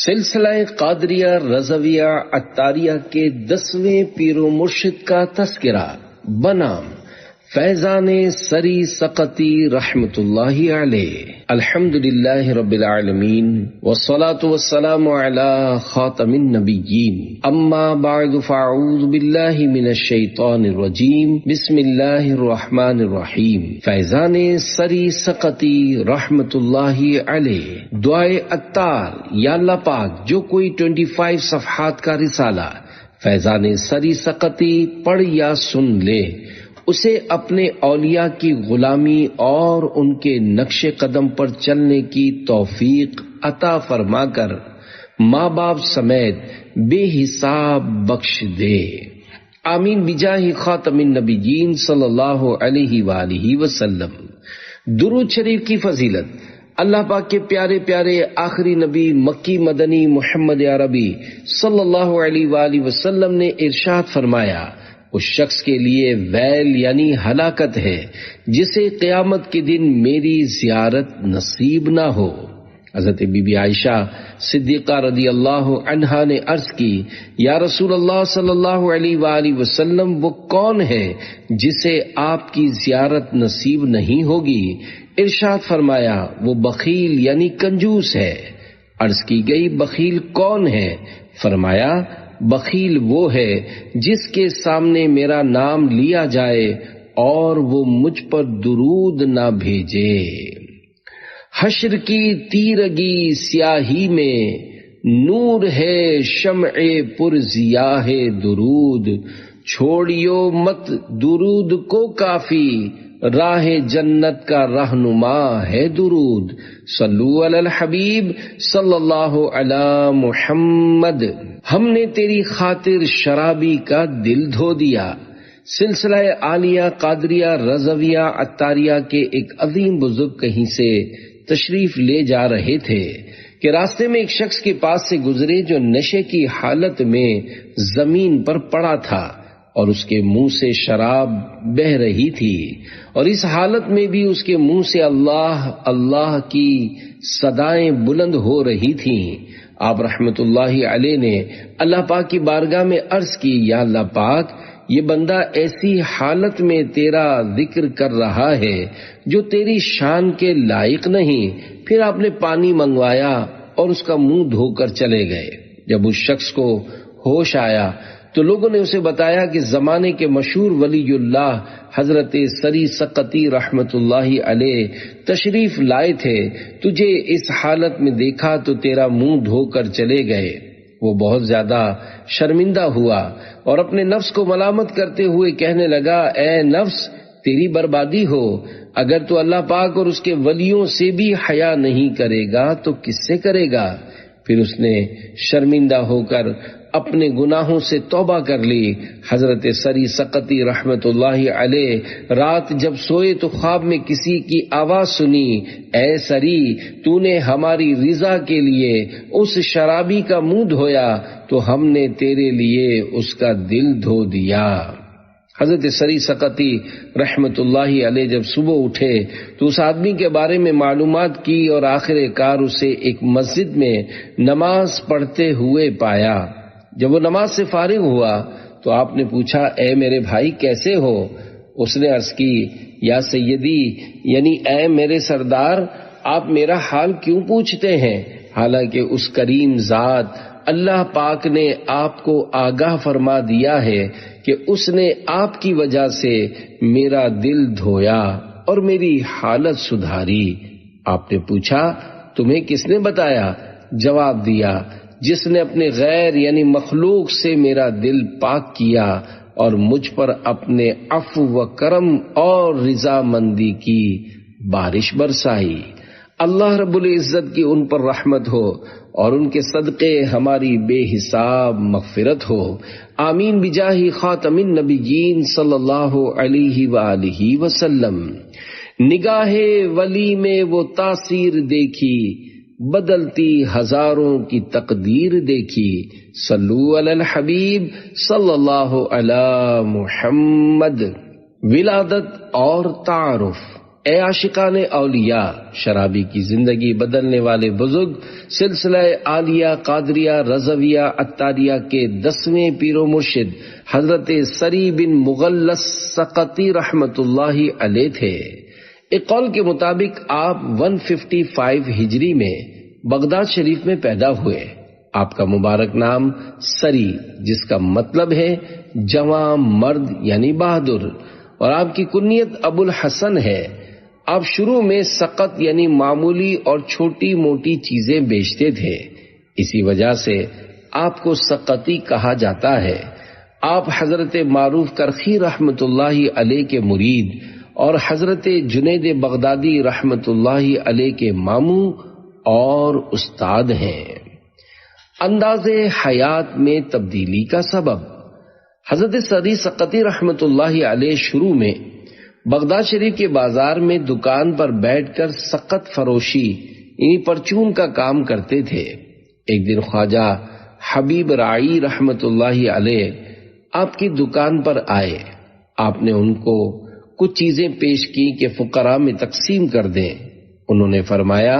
سلسلہ قادریہ رضویہ عطاریہ کے 10ویں پیر و مرشد کا تذکرہ بنام فیضان سری سقطی رحمت اللہ علیہ۔ الحمدللہ رب العالمین والصلاة والسلام علی خاتم النبیین، اما بعد فاعوذ باللہ من الشیطان الرجیم، بسم اللہ الرحمن الرحیم۔ فیضان سری سقطی رحمت اللہ علیہ۔ دعائے عطار، یا اللہ پاک جو کوئی 25 صفحات کا رسالہ فیضان سری سقطی پڑھ یا سن لے، اسے اپنے اولیاء کی غلامی اور ان کے نقش قدم پر چلنے کی توفیق عطا فرما کر ماں باپ سمیت بے حساب بخش دے، آمین بجاہ خاتم النبیین صلی اللہ علیہ وآلہ وسلم۔ درود شریف کی فضیلت۔ اللہ پاک کے پیارے پیارے آخری نبی مکی مدنی محمد عربی صلی اللہ علیہ وآلہ وسلم نے ارشاد فرمایا، اس شخص کے لیے ویل یعنی ہلاکت ہے جسے قیامت کے دن میری زیارت نصیب نہ ہو۔ حضرت بی بی عائشہ صدیقہ رضی اللہ عنہا نے عرض کی، یا رسول اللہ صلی اللہ علیہ وآلہ وسلم، وہ کون ہے جسے آپ کی زیارت نصیب نہیں ہوگی؟ ارشاد فرمایا، وہ بخیل یعنی کنجوس ہے۔ عرض کی گئی، بخیل کون ہے؟ فرمایا، بخیل وہ ہے جس کے سامنے میرا نام لیا جائے اور وہ مجھ پر درود نہ بھیجے۔ حشر کی تیرگی سیاہی میں نور ہے شمع پر ضیاء درود، چھوڑیو مت درود کو کافی، راہ جنت کا رہنما ہے درود۔ صلو علی الحبیب صلی اللہ علی محمد۔ ہم نے تیری خاطر شرابی کا دل دھو دیا۔ سلسلہ عالیہ قادریہ رضویہ عطاریہ کے ایک عظیم بزرگ کہیں سے تشریف لے جا رہے تھے کہ راستے میں ایک شخص کے پاس سے گزرے جو نشے کی حالت میں زمین پر پڑا تھا اور اس کے منہ سے شراب بہ رہی تھی، اور اس حالت میں بھی اس کے منہ سے اللہ اللہ کی صدائیں بلند ہو رہی تھیں۔ آپ رحمت اللہ علیہ نے اللہ پاک کی بارگاہ میں عرض کی، یا اللہ پاک، یہ بندہ ایسی حالت میں تیرا ذکر کر رہا ہے جو تیری شان کے لائق نہیں۔ پھر آپ نے پانی منگوایا اور اس کا منہ دھو کر چلے گئے۔ جب اس شخص کو ہوش آیا تو لوگوں نے اسے بتایا کہ زمانے کے مشہور ولی اللہ حضرت سری سقطی رحمت اللہ علیہ تشریف لائے تھے، تجھے اس حالت میں دیکھا تو تیرا منہ دھو کر چلے گئے۔ وہ بہت زیادہ شرمندہ ہوا اور اپنے نفس کو ملامت کرتے ہوئے کہنے لگا، اے نفس، تیری بربادی ہو، اگر تو اللہ پاک اور اس کے ولیوں سے بھی حیا نہیں کرے گا تو کس سے کرے گا؟ پھر اس نے شرمندہ ہو کر اپنے گناہوں سے توبہ کر لی۔ حضرت سری سقطی رحمت اللہ علیہ رات جب سوئے تو خواب میں کسی کی آواز سنی، اے سری، تو نے ہماری رضا کے لیے اس شرابی کا منہ دھویا تو ہم نے تیرے لیے اس کا دل دھو دیا۔ حضرت سری سقطی رحمت اللہ علیہ جب صبح اٹھے تو اس آدمی کے بارے میں معلومات کی اور آخر کار اسے ایک مسجد میں نماز پڑھتے ہوئے پایا۔ جب وہ نماز سے فارغ ہوا تو آپ نے پوچھا، اے میرے بھائی کیسے ہو؟ اس نے عرض کی، یا سیدی یعنی اے میرے سردار، آپ میرا حال کیوں پوچھتے ہیں؟ حالانکہ اس کریم ذات اللہ پاک نے آپ کو آگاہ فرما دیا ہے کہ اس نے آپ کی وجہ سے میرا دل دھویا اور میری حالت سدھاری۔ آپ نے پوچھا، تمہیں کس نے بتایا؟ جواب دیا، جس نے اپنے غیر یعنی مخلوق سے میرا دل پاک کیا اور مجھ پر اپنے عفو و کرم اور رضا مندی کی بارش برسائی۔ اللہ رب العزت کی ان پر رحمت ہو اور ان کے صدقے ہماری بے حساب مغفرت ہو، آمین بجاہ خاتم النبیین صلی اللہ علیہ وآلہ وسلم۔ نگاہ ولی میں وہ تاثیر دیکھی، بدلتی ہزاروں کی تقدیر دیکھی۔ صلو علی الحبیب صلی اللہ علی محمد۔ ولادت اور تعارف۔ اے عاشقان اولیاء، شرابی کی زندگی بدلنے والے بزرگ سلسلہ عالیہ قادریہ رضویہ عطاریہ کے 10ویں پیر و مرشد حضرت سری بن مغلس سقطی رحمت اللہ علیہ تھے۔ ایک قول کے مطابق آپ 155 ہجری میں بغداد شریف میں پیدا ہوئے۔ آپ کا مبارک نام سری، جس کا مطلب ہے جواں مرد یعنی بہادر، اور آپ کی کنیت ابو الحسن ہے۔ آپ شروع میں سقط یعنی معمولی اور چھوٹی موٹی چیزیں بیچتے تھے، اسی وجہ سے آپ کو سقطی کہا جاتا ہے۔ آپ حضرت معروف کرخی رحمت اللہ علیہ کے مرید اور حضرت جنید بغدادی رحمت اللہ علیہ کے ماموں اور استاد ہیں۔ انداز حیات میں تبدیلی کا سبب۔ حضرت سری سقطی رحمت اللہ علیہ شروع میں بغداد شریف کے بازار میں دکان پر بیٹھ کر سقط فروشی یعنی پرچون کا کام کرتے تھے۔ ایک دن خواجہ حبیب رائی رحمت اللہ علیہ آپ کی دکان پر آئے۔ آپ نے ان کو کچھ چیزیں پیش کی کہ فقراء میں تقسیم کر دیں۔ انہوں نے فرمایا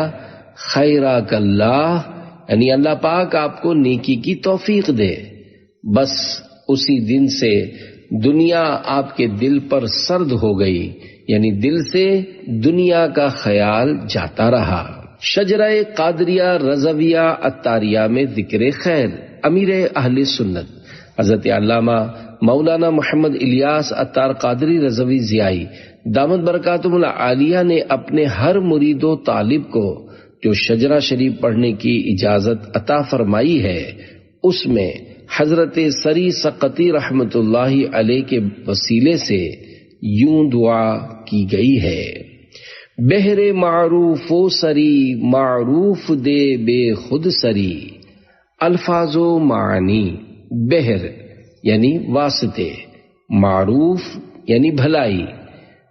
خیرک اللہ، یعنی اللہ پاک آپ کو نیکی کی توفیق دے۔ بس اسی دن سے دنیا آپ کے دل پر سرد ہو گئی، یعنی دل سے دنیا کا خیال جاتا رہا۔ شجرہ قادریہ رضویہ عطاریہ میں ذکر خیر امیر اہل سنت حضرت علامہ مولانا محمد الیاس عطار قادری رضوی ضیائی دامت برکاتہم العالیہ نے اپنے ہر مرید و طالب کو جو شجرہ شریف پڑھنے کی اجازت عطا فرمائی ہے، اس میں حضرت سری سقطی رحمت اللہ علیہ کے وسیلے سے یوں دعا کی گئی ہے: بہر معروف و سری معروف دے بے خود سری، الفاظ و معنی۔ بہر یعنی واسطے، معروف یعنی بھلائی،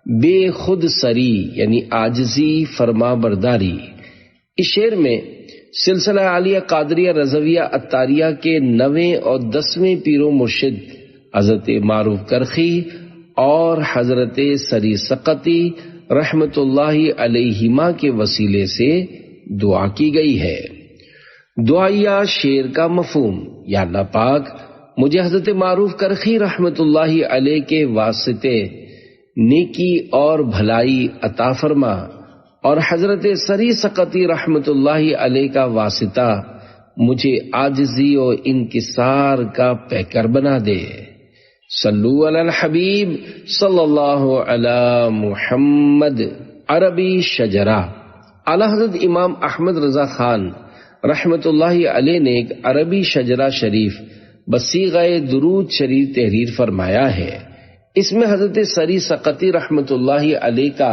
بے خود سری یعنی عاجزی فرما برداری۔ اس شعر میں سلسلہ عالیہ قادریہ رضویہ عطاریہ کے 9ویں اور 10ویں پیر و مرشد حضرت معروف کرخی اور حضرت سری سقطی رحمت اللہ علیہما کے وسیلے سے دعا کی گئی ہے۔ دعائیہ شعر کا مفہوم: یا اللہ پاک، مجھے حضرت معروف کرخی رحمت اللہ علیہ کے واسطے نیکی اور بھلائی عطا فرما، اور حضرت سری سقطی رحمت اللہ علیہ کا واسطہ مجھے عاجزی و انکسار کا پیکر بنا دے۔ صلو علی الحبیب صلی اللہ علی محمد۔ عربی شجرہ۔ اعلی حضرت امام احمد رضا خان رحمت اللہ علیہ نے ایک عربی شجرہ شریف بصیغہ درود شریف تحریر فرمایا ہے۔ اس میں حضرت سری سقطی رحمت اللہ علیہ کا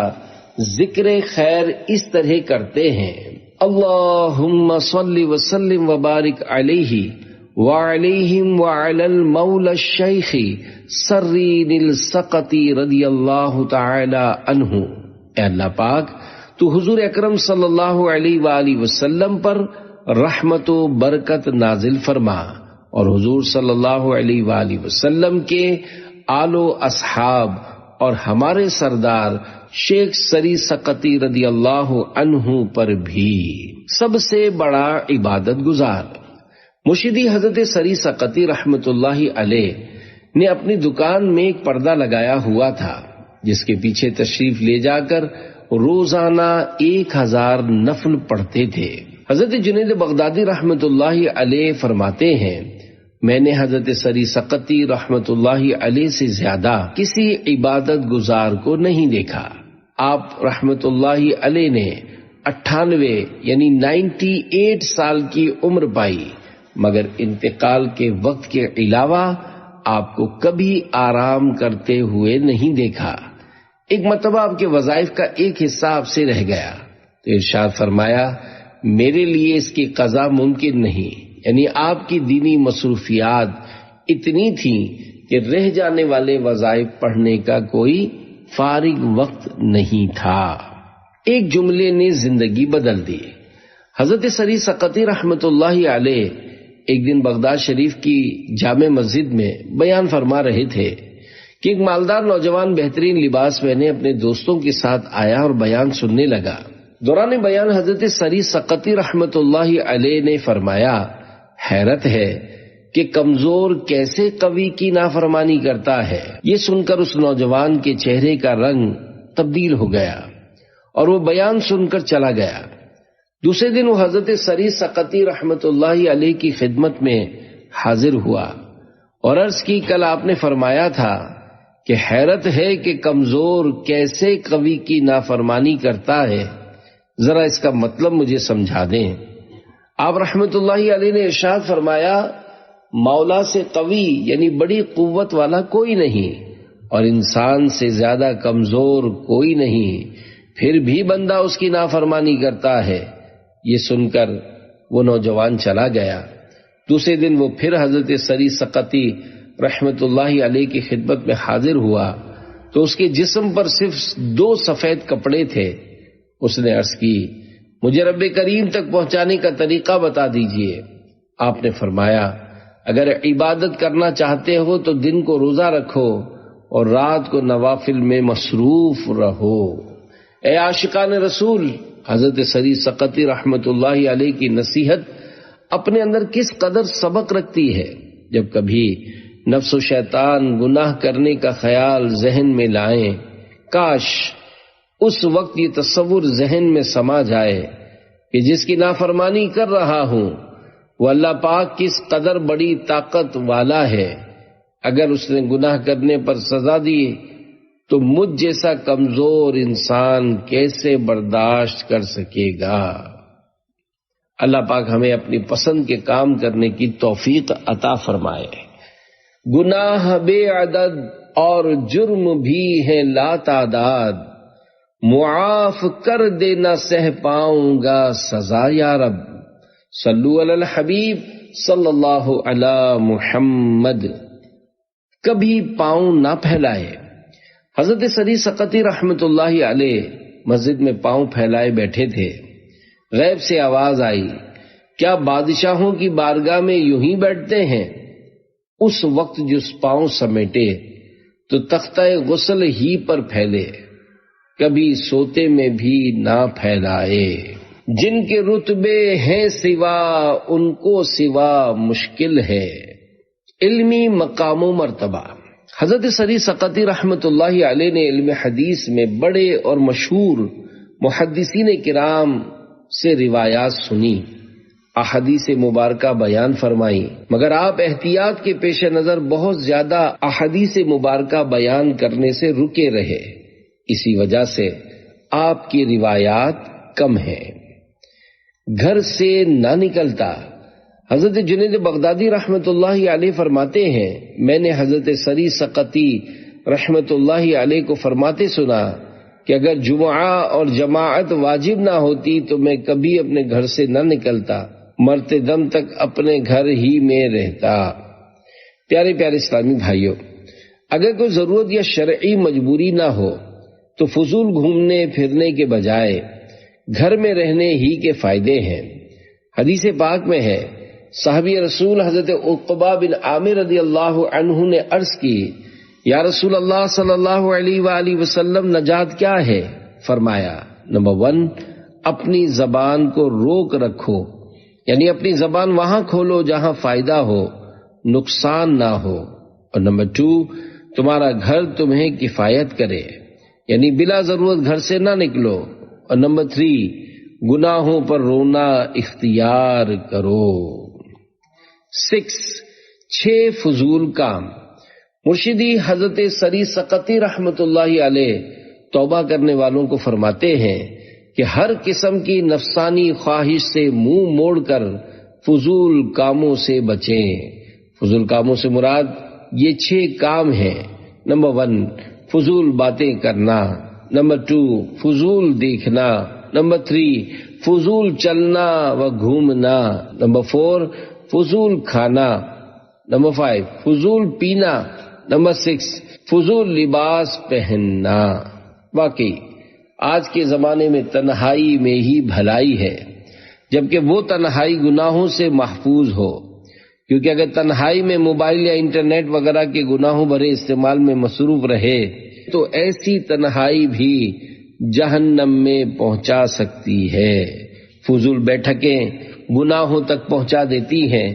ذکر خیر اس طرح کرتے ہیں: اللہم صلی وسلم وبارک علیہ وعلیہم وعلی المولا الشیخ سرین السقطی رضی اللہ تعالی عنہ۔ اے اللہ پاک، تو حضور اکرم صلی اللہ علیہ وآلہ وسلم پر رحمت و برکت نازل فرما، اور حضور صلی اللہ علیہ وآلہ وسلم کے آل و اصحاب اور ہمارے سردار شیخ سری سقطی رضی اللہ عنہ پر بھی۔ سب سے بڑا عبادت گزار مرشدی حضرت سری سقطی رحمت اللہ علیہ نے اپنی دکان میں ایک پردہ لگایا ہوا تھا، جس کے پیچھے تشریف لے جا کر روزانہ 1000 نفل پڑھتے تھے۔ حضرت جنید بغدادی رحمت اللہ علیہ فرماتے ہیں، میں نے حضرت سری سقطی رحمت اللہ علیہ سے زیادہ کسی عبادت گزار کو نہیں دیکھا۔ آپ رحمت اللہ علیہ نے 98 یعنی 98 سال کی عمر پائی، مگر انتقال کے وقت کے علاوہ آپ کو کبھی آرام کرتے ہوئے نہیں دیکھا۔ ایک مرتبہ آپ کے وظائف کا ایک حصہ آپ سے رہ گیا تو ارشاد فرمایا، میرے لیے اس کی قضا ممکن نہیں، یعنی آپ کی دینی مصروفیات اتنی تھیں کہ رہ جانے والے وظائف پڑھنے کا کوئی فارغ وقت نہیں تھا۔ ایک جملے نے زندگی بدل دی۔ حضرت سری سقطی رحمت اللہ علیہ ایک دن بغداد شریف کی جامع مسجد میں بیان فرما رہے تھے کہ ایک مالدار نوجوان بہترین لباس پہنے اپنے دوستوں کے ساتھ آیا اور بیان سننے لگا۔ دوران بیان حضرت سری سقطی رحمت اللہ علیہ نے فرمایا، حیرت ہے کہ کمزور کیسے قوی کی نافرمانی کرتا ہے۔ یہ سن کر اس نوجوان کے چہرے کا رنگ تبدیل ہو گیا اور وہ بیان سن کر چلا گیا۔ دوسرے دن وہ حضرت سری سقطی رحمت اللہ علیہ کی خدمت میں حاضر ہوا اور عرض کی، کل آپ نے فرمایا تھا کہ حیرت ہے کہ کمزور کیسے قوی کی نافرمانی کرتا ہے، ذرا اس کا مطلب مجھے سمجھا دیں۔ آپ رحمت اللہ علیہ نے ارشاد فرمایا، مولا سے قوی یعنی بڑی قوت والا کوئی نہیں اور انسان سے زیادہ کمزور کوئی نہیں، پھر بھی بندہ اس کی نافرمانی کرتا ہے۔ یہ سن کر وہ نوجوان چلا گیا۔ دوسرے دن وہ پھر حضرت سری سقطی رحمت اللہ علیہ کی خدمت میں حاضر ہوا تو اس کے جسم پر صرف 2 سفید کپڑے تھے۔ اس نے عرض کی، مجھے رب کریم تک پہنچانے کا طریقہ بتا دیجئے۔ آپ نے فرمایا، اگر عبادت کرنا چاہتے ہو تو دن کو روزہ رکھو اور رات کو نوافل میں مصروف رہو۔ اے عاشقان رسول، حضرت سری سقطی رحمت اللہ علیہ کی نصیحت اپنے اندر کس قدر سبق رکھتی ہے۔ جب کبھی نفس و شیطان گناہ کرنے کا خیال ذہن میں لائیں، کاش اس وقت یہ تصور ذہن میں سما جائے کہ جس کی نافرمانی کر رہا ہوں وہ اللہ پاک کس قدر بڑی طاقت والا ہے۔ اگر اس نے گناہ کرنے پر سزا دی تو مجھ جیسا کمزور انسان کیسے برداشت کر سکے گا۔ اللہ پاک ہمیں اپنی پسند کے کام کرنے کی توفیق عطا فرمائے۔ گناہ بے عدد اور جرم بھی ہے لا تعداد، معاف کر دینا سہ پاؤں گا سزا یا رب۔ صلو علی الحبیب صلی اللہ علی محمد۔ کبھی پاؤں نہ پھیلائے۔ حضرت سری سقطی رحمت اللہ علیہ مسجد میں پاؤں پھیلائے بیٹھے تھے۔ غیب سے آواز آئی، کیا بادشاہوں کی بارگاہ میں یوں ہی بیٹھتے ہیں؟ اس وقت جس پاؤں سمیٹے تو تختہ غسل ہی پر پھیلے، کبھی سوتے میں بھی نہ پھیلائے۔ جن کے رتبے ہیں سوا ان کو سوا مشکل ہے، علمی مقام و مرتبہ۔ حضرت سری سقطی رحمت اللہ علیہ نے علم حدیث میں بڑے اور مشہور محدثین کرام سے روایات سنی، احادیث مبارکہ بیان فرمائی، مگر آپ احتیاط کے پیش نظر بہت زیادہ احادیث مبارکہ بیان کرنے سے رکے رہے، اسی وجہ سے آپ کی روایات کم ہیں۔ گھر سے نہ نکلتا۔ حضرت جنید بغدادی رحمت اللہ علیہ فرماتے ہیں، میں نے حضرت سری سقطی رحمت اللہ علیہ کو فرماتے سنا کہ اگر جمعہ اور جماعت واجب نہ ہوتی تو میں کبھی اپنے گھر سے نہ نکلتا، مرتے دم تک اپنے گھر ہی میں رہتا۔ پیارے پیارے اسلامی بھائیوں، اگر کوئی ضرورت یا شرعی مجبوری نہ ہو تو فضول گھومنے پھرنے کے بجائے گھر میں رہنے ہی کے فائدے ہیں۔ حدیث پاک میں ہے، صحابی رسول حضرت عقبہ بن عامر رضی اللہ عنہ نے عرض کی، یا رسول اللہ صلی اللہ علیہ وآلہ وسلم، نجات کیا ہے؟ فرمایا، نمبر 1، اپنی زبان کو روک رکھو، یعنی اپنی زبان وہاں کھولو جہاں فائدہ ہو، نقصان نہ ہو، اور نمبر 2، تمہارا گھر تمہیں کفایت کرے، یعنی بلا ضرورت گھر سے نہ نکلو، اور نمبر 3، گناہوں پر رونا اختیار کرو۔ 6 فضول کام۔ مرشدی حضرت سری سقطی رحمت اللہ علیہ توبہ کرنے والوں کو فرماتے ہیں کہ ہر قسم کی نفسانی خواہش سے منہ موڑ کر فضول کاموں سے بچیں۔ فضول کاموں سے مراد یہ 6 کام ہیں۔ نمبر 1، فضول باتیں کرنا۔ نمبر 2، فضول دیکھنا۔ نمبر 3، فضول چلنا و گھومنا۔ نمبر 4، فضول کھانا۔ نمبر 5، فضول پینا۔ نمبر 6، فضول لباس پہننا۔ واقعی آج کے زمانے میں تنہائی میں ہی بھلائی ہے، جبکہ وہ تنہائی گناہوں سے محفوظ ہو، کیونکہ اگر تنہائی میں موبائل یا انٹرنیٹ وغیرہ کے گناہوں بھرے استعمال میں مصروف رہے تو ایسی تنہائی بھی جہنم میں پہنچا سکتی ہے۔ فضول بیٹھکیں گناہوں تک پہنچا دیتی ہیں۔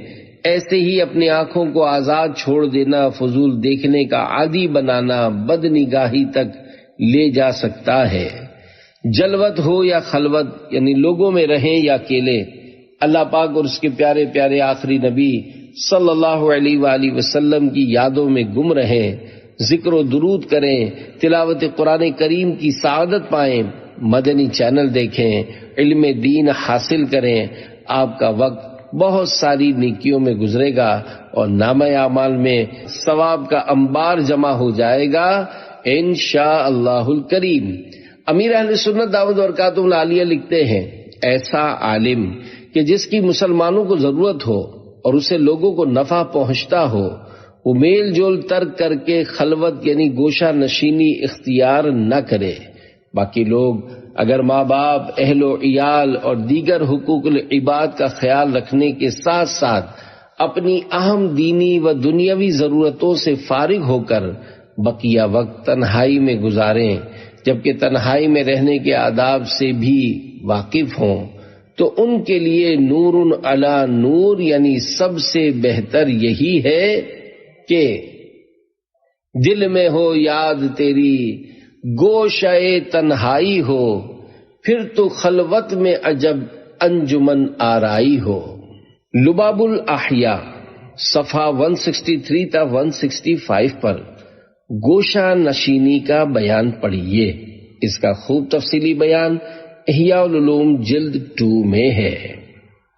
ایسے ہی اپنی آنکھوں کو آزاد چھوڑ دینا، فضول دیکھنے کا عادی بنانا بد نگاہی تک لے جا سکتا ہے۔ جلوت ہو یا خلوت، یعنی لوگوں میں رہیں یا اکیلے، اللہ پاک اور اس کے پیارے پیارے آخری نبی صلی اللہ علیہ وآلہ وسلم کی یادوں میں گم رہیں، ذکر و درود کریں، تلاوت قرآن کریم کی سعادت پائیں، مدنی چینل دیکھیں، علم دین حاصل کریں۔ آپ کا وقت بہت ساری نیکیوں میں گزرے گا اور نامہ اعمال میں ثواب کا انبار جمع ہو جائے گا انشاءاللہ الکریم۔ امیر اہل سنت دعوت برکاتہ العالیہ لکھتے ہیں، ایسا عالم کہ جس کی مسلمانوں کو ضرورت ہو اور اسے لوگوں کو نفع پہنچتا ہو، وہ میل جول ترک کر کے خلوت یعنی گوشہ نشینی اختیار نہ کرے۔ باقی لوگ اگر ماں باپ، اہل و عیال اور دیگر حقوق العباد کا خیال رکھنے کے ساتھ ساتھ اپنی اہم دینی و دنیاوی ضرورتوں سے فارغ ہو کر بقیہ وقت تنہائی میں گزاریں، جبکہ تنہائی میں رہنے کے آداب سے بھی واقف ہوں، تو ان کے لیے نور علی نور، یعنی سب سے بہتر یہی ہے کہ دل میں ہو یاد تیری، گوشہ تنہائی ہو، پھر تو خلوت میں عجب انجمن آرائی ہو۔ لباب الاحیاء صفحہ 163 تا 165 پر گوشہ نشینی کا بیان پڑھیے۔ اس کا خوب تفصیلی بیان احیاء العلوم جلد 2 میں ہے۔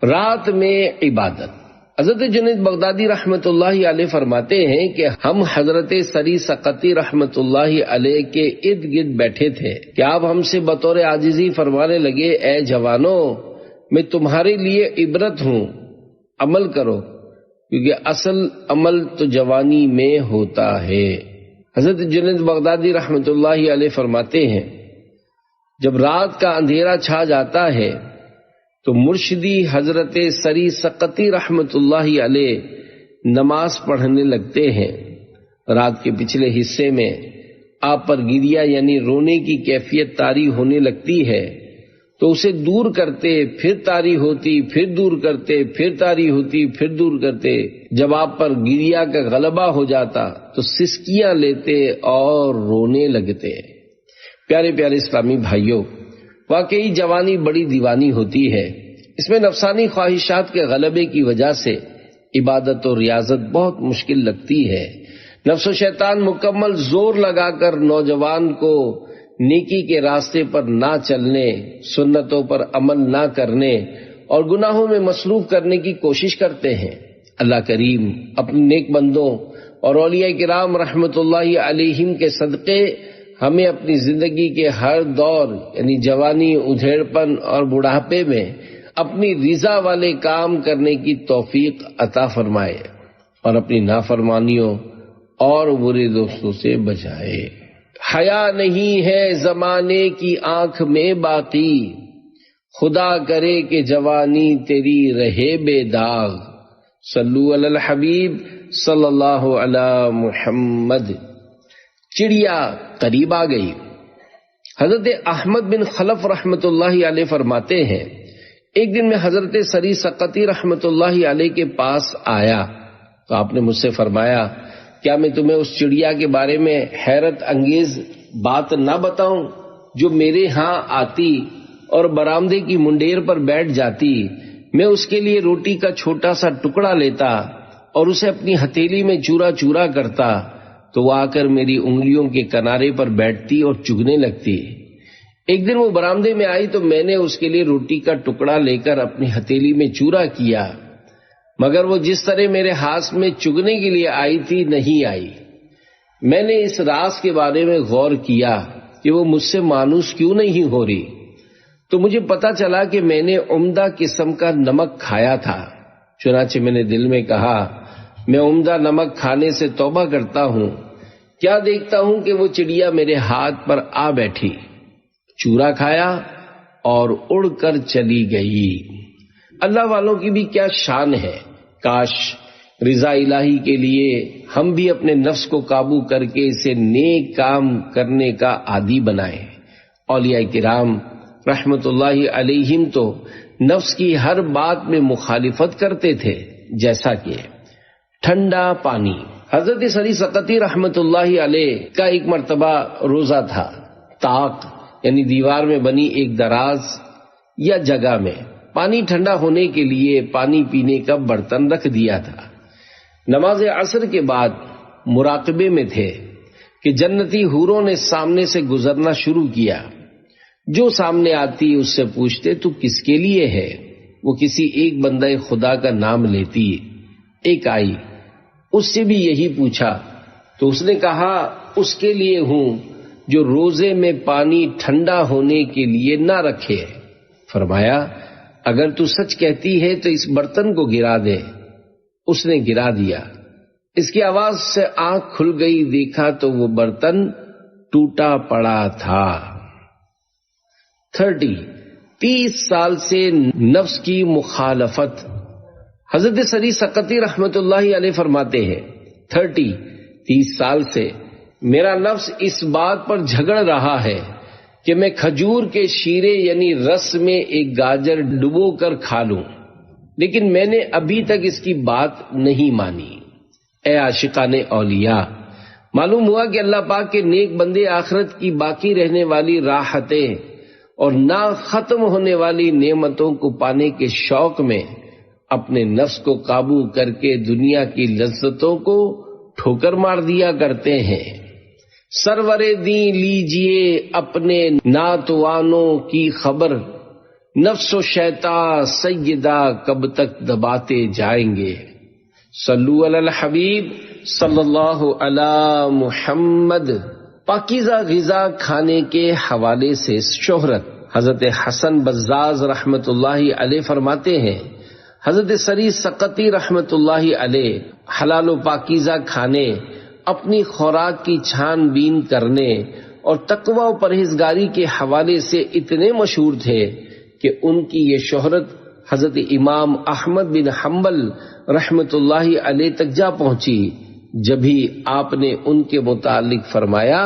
رات میں عبادت۔ حضرت جنید بغدادی رحمت اللہ علیہ فرماتے ہیں کہ ہم حضرت سری سقطی رحمت اللہ علیہ کے ارد گرد بیٹھے تھے کہ آپ ہم سے بطور عاجزی فرمانے لگے، اے جوانوں، میں تمہارے لیے عبرت ہوں، عمل کرو، کیونکہ اصل عمل تو جوانی میں ہوتا ہے۔ حضرت جنید بغدادی رحمت اللہ علیہ فرماتے ہیں، جب رات کا اندھیرا چھا جاتا ہے تو مرشدی حضرت سری سقطی رحمت اللہ علیہ نماز پڑھنے لگتے ہیں۔ رات کے پچھلے حصے میں آپ پر گریا یعنی رونے کی کیفیت طاری ہونے لگتی ہے، تو اسے دور کرتے، پھر طاری ہوتی، پھر دور کرتے، پھر طاری ہوتی، پھر دور کرتے۔ جب آپ پر گریا کا غلبہ ہو جاتا تو سسکیاں لیتے اور رونے لگتے۔ پیارے پیارے اسلامی بھائیوں، واقعی جوانی بڑی دیوانی ہوتی ہے۔ اس میں نفسانی خواہشات کے غلبے کی وجہ سے عبادت و ریاضت بہت مشکل لگتی ہے۔ نفس و شیطان مکمل زور لگا کر نوجوان کو نیکی کے راستے پر نہ چلنے، سنتوں پر عمل نہ کرنے اور گناہوں میں مصروف کرنے کی کوشش کرتے ہیں۔ اللہ کریم اپنے نیک بندوں اور اولیاء کرام رحمت اللہ علیہم کے صدقے ہمیں اپنی زندگی کے ہر دور یعنی جوانی، ادھیڑپن اور بڑھاپے میں اپنی رضا والے کام کرنے کی توفیق عطا فرمائے اور اپنی نافرمانیوں اور برے دوستوں سے بچائے۔ حیا نہیں ہے زمانے کی آنکھ میں باقی، خدا کرے کہ جوانی تیری رہے بے داغ۔ صلو علی الحبیب صلی اللہ علی محمد۔ چڑیا قریب آ گئی۔ حضرت احمد بن خلف رحمت اللہ علیہ فرماتے ہیں، ایک دن میں حضرت سری سقطی رحمت اللہ علیہ کے پاس آیا تو آپ نے مجھ سے فرمایا، کیا میں تمہیں اس چڑیا کے بارے میں حیرت انگیز بات نہ بتاؤں جو میرے ہاں آتی اور برآمدے کی منڈیر پر بیٹھ جاتی؟ میں اس کے لیے روٹی کا چھوٹا سا ٹکڑا لیتا اور اسے اپنی ہتھیلی میں چورا چورا کرتا تو وہ آ کر میری انگلیوں کے کنارے پر بیٹھتی اور چگنے لگتی۔ ایک دن وہ برآمدے میں آئی تو میں نے اس کے لیے روٹی کا ٹکڑا لے کر اپنی ہتھیلی میں چورا کیا، مگر وہ جس طرح میرے ہاتھ میں چگنے کے لیے آئی تھی نہیں آئی۔ میں نے اس راز کے بارے میں غور کیا کہ وہ مجھ سے مانوس کیوں نہیں ہو رہی، تو مجھے پتا چلا کہ میں نے عمدہ قسم کا نمک کھایا تھا۔ چنانچہ میں نے دل میں کہا، میں عمدہ نمک کھانے سے توبہ کرتا ہوں۔ کیا دیکھتا ہوں کہ وہ چڑیا میرے ہاتھ پر آ بیٹھی، چورا کھایا اور اڑ کر چلی گئی۔ اللہ والوں کی بھی کیا شان ہے، کاش رضا الہی کے لیے ہم بھی اپنے نفس کو قابو کر کے اسے نیک کام کرنے کا عادی بنائیں۔ اولیاء کرام رحمت اللہ علیہم تو نفس کی ہر بات میں مخالفت کرتے تھے، جیسا کہ ٹھنڈا پانی۔ حضرت سری سقطی رحمت اللہ علیہ کا ایک مرتبہ روزہ تھا۔ طاق یعنی دیوار میں بنی ایک دراز یا جگہ میں پانی ٹھنڈا ہونے کے لیے پانی پینے کا برتن رکھ دیا تھا۔ نماز عصر کے بعد مراقبے میں تھے کہ جنتی حوروں نے سامنے سے گزرنا شروع کیا۔ جو سامنے آتی اس سے پوچھتے تو کس کے لیے ہے؟ وہ کسی ایک بندہ خدا کا نام لیتی۔ ایک آئی، اس سے بھی یہی پوچھا تو اس نے کہا اس کے لیے ہوں جو روزے میں پانی ٹھنڈا ہونے کے لیے نہ رکھے۔ فرمایا اگر تو سچ کہتی ہے تو اس برتن کو گرا دے۔ اس نے گرا دیا۔ اس کی آواز سے آنکھ کھل گئی، دیکھا تو وہ برتن ٹوٹا پڑا تھا۔ 30 سال سے نفس کی مخالفت۔ حضرت سری سقطی رحمت اللہ علیہ فرماتے ہیں 30 سال سے میرا نفس اس بات پر جھگڑ رہا ہے کہ میں کھجور کے شیرے یعنی رس میں ایک گاجر ڈبو کر کھا لوں، لیکن میں نے ابھی تک اس کی بات نہیں مانی۔ اے عاشقان اولیاء، معلوم ہوا کہ اللہ پاک کے نیک بندے آخرت کی باقی رہنے والی راحتیں اور نہ ختم ہونے والی نعمتوں کو پانے کے شوق میں اپنے نفس کو قابو کر کے دنیا کی لذتوں کو ٹھوکر مار دیا کرتے ہیں۔ سرور دین لیجئے اپنے ناتوانوں کی خبر، نفس و شیطان سیدہ کب تک دباتے جائیں گے۔ صلو علی الحبیب صلی اللہ علی محمد۔ پاکیزہ غذا کھانے کے حوالے سے شہرت۔ حضرت حسن بزاز رحمت اللہ علیہ فرماتے ہیں حضرت سری سقطی رحمت اللہ علیہ حلال و پاکیزہ کھانے، اپنی خوراک کی چھان بین کرنے اور تقوی و پرہیزگاری کے حوالے سے اتنے مشہور تھے کہ ان کی یہ شہرت حضرت امام احمد بن حنبل رحمت اللہ علیہ تک جا پہنچی، جبھی آپ نے ان کے متعلق فرمایا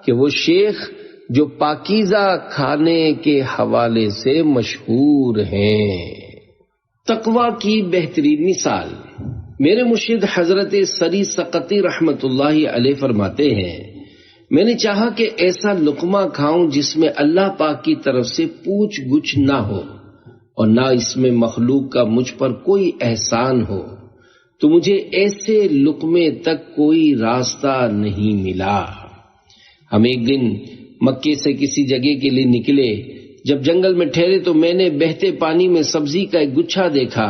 کہ وہ شیخ جو پاکیزہ کھانے کے حوالے سے مشہور ہیں۔ تقوی کی بہترین مثال۔ میرے مرشد حضرت سری سقطی رحمت اللہ علیہ فرماتے ہیں میں نے چاہا کہ ایسا لقمہ کھاؤں جس میں اللہ پاک کی طرف سے پوچھ گچھ نہ ہو اور نہ اس میں مخلوق کا مجھ پر کوئی احسان ہو، تو مجھے ایسے لقمے تک کوئی راستہ نہیں ملا۔ ہم ایک دن مکے سے کسی جگہ کے لیے نکلے، جب جنگل میں ٹھہرے تو میں نے بہتے پانی میں سبزی کا ایک گچھا دیکھا،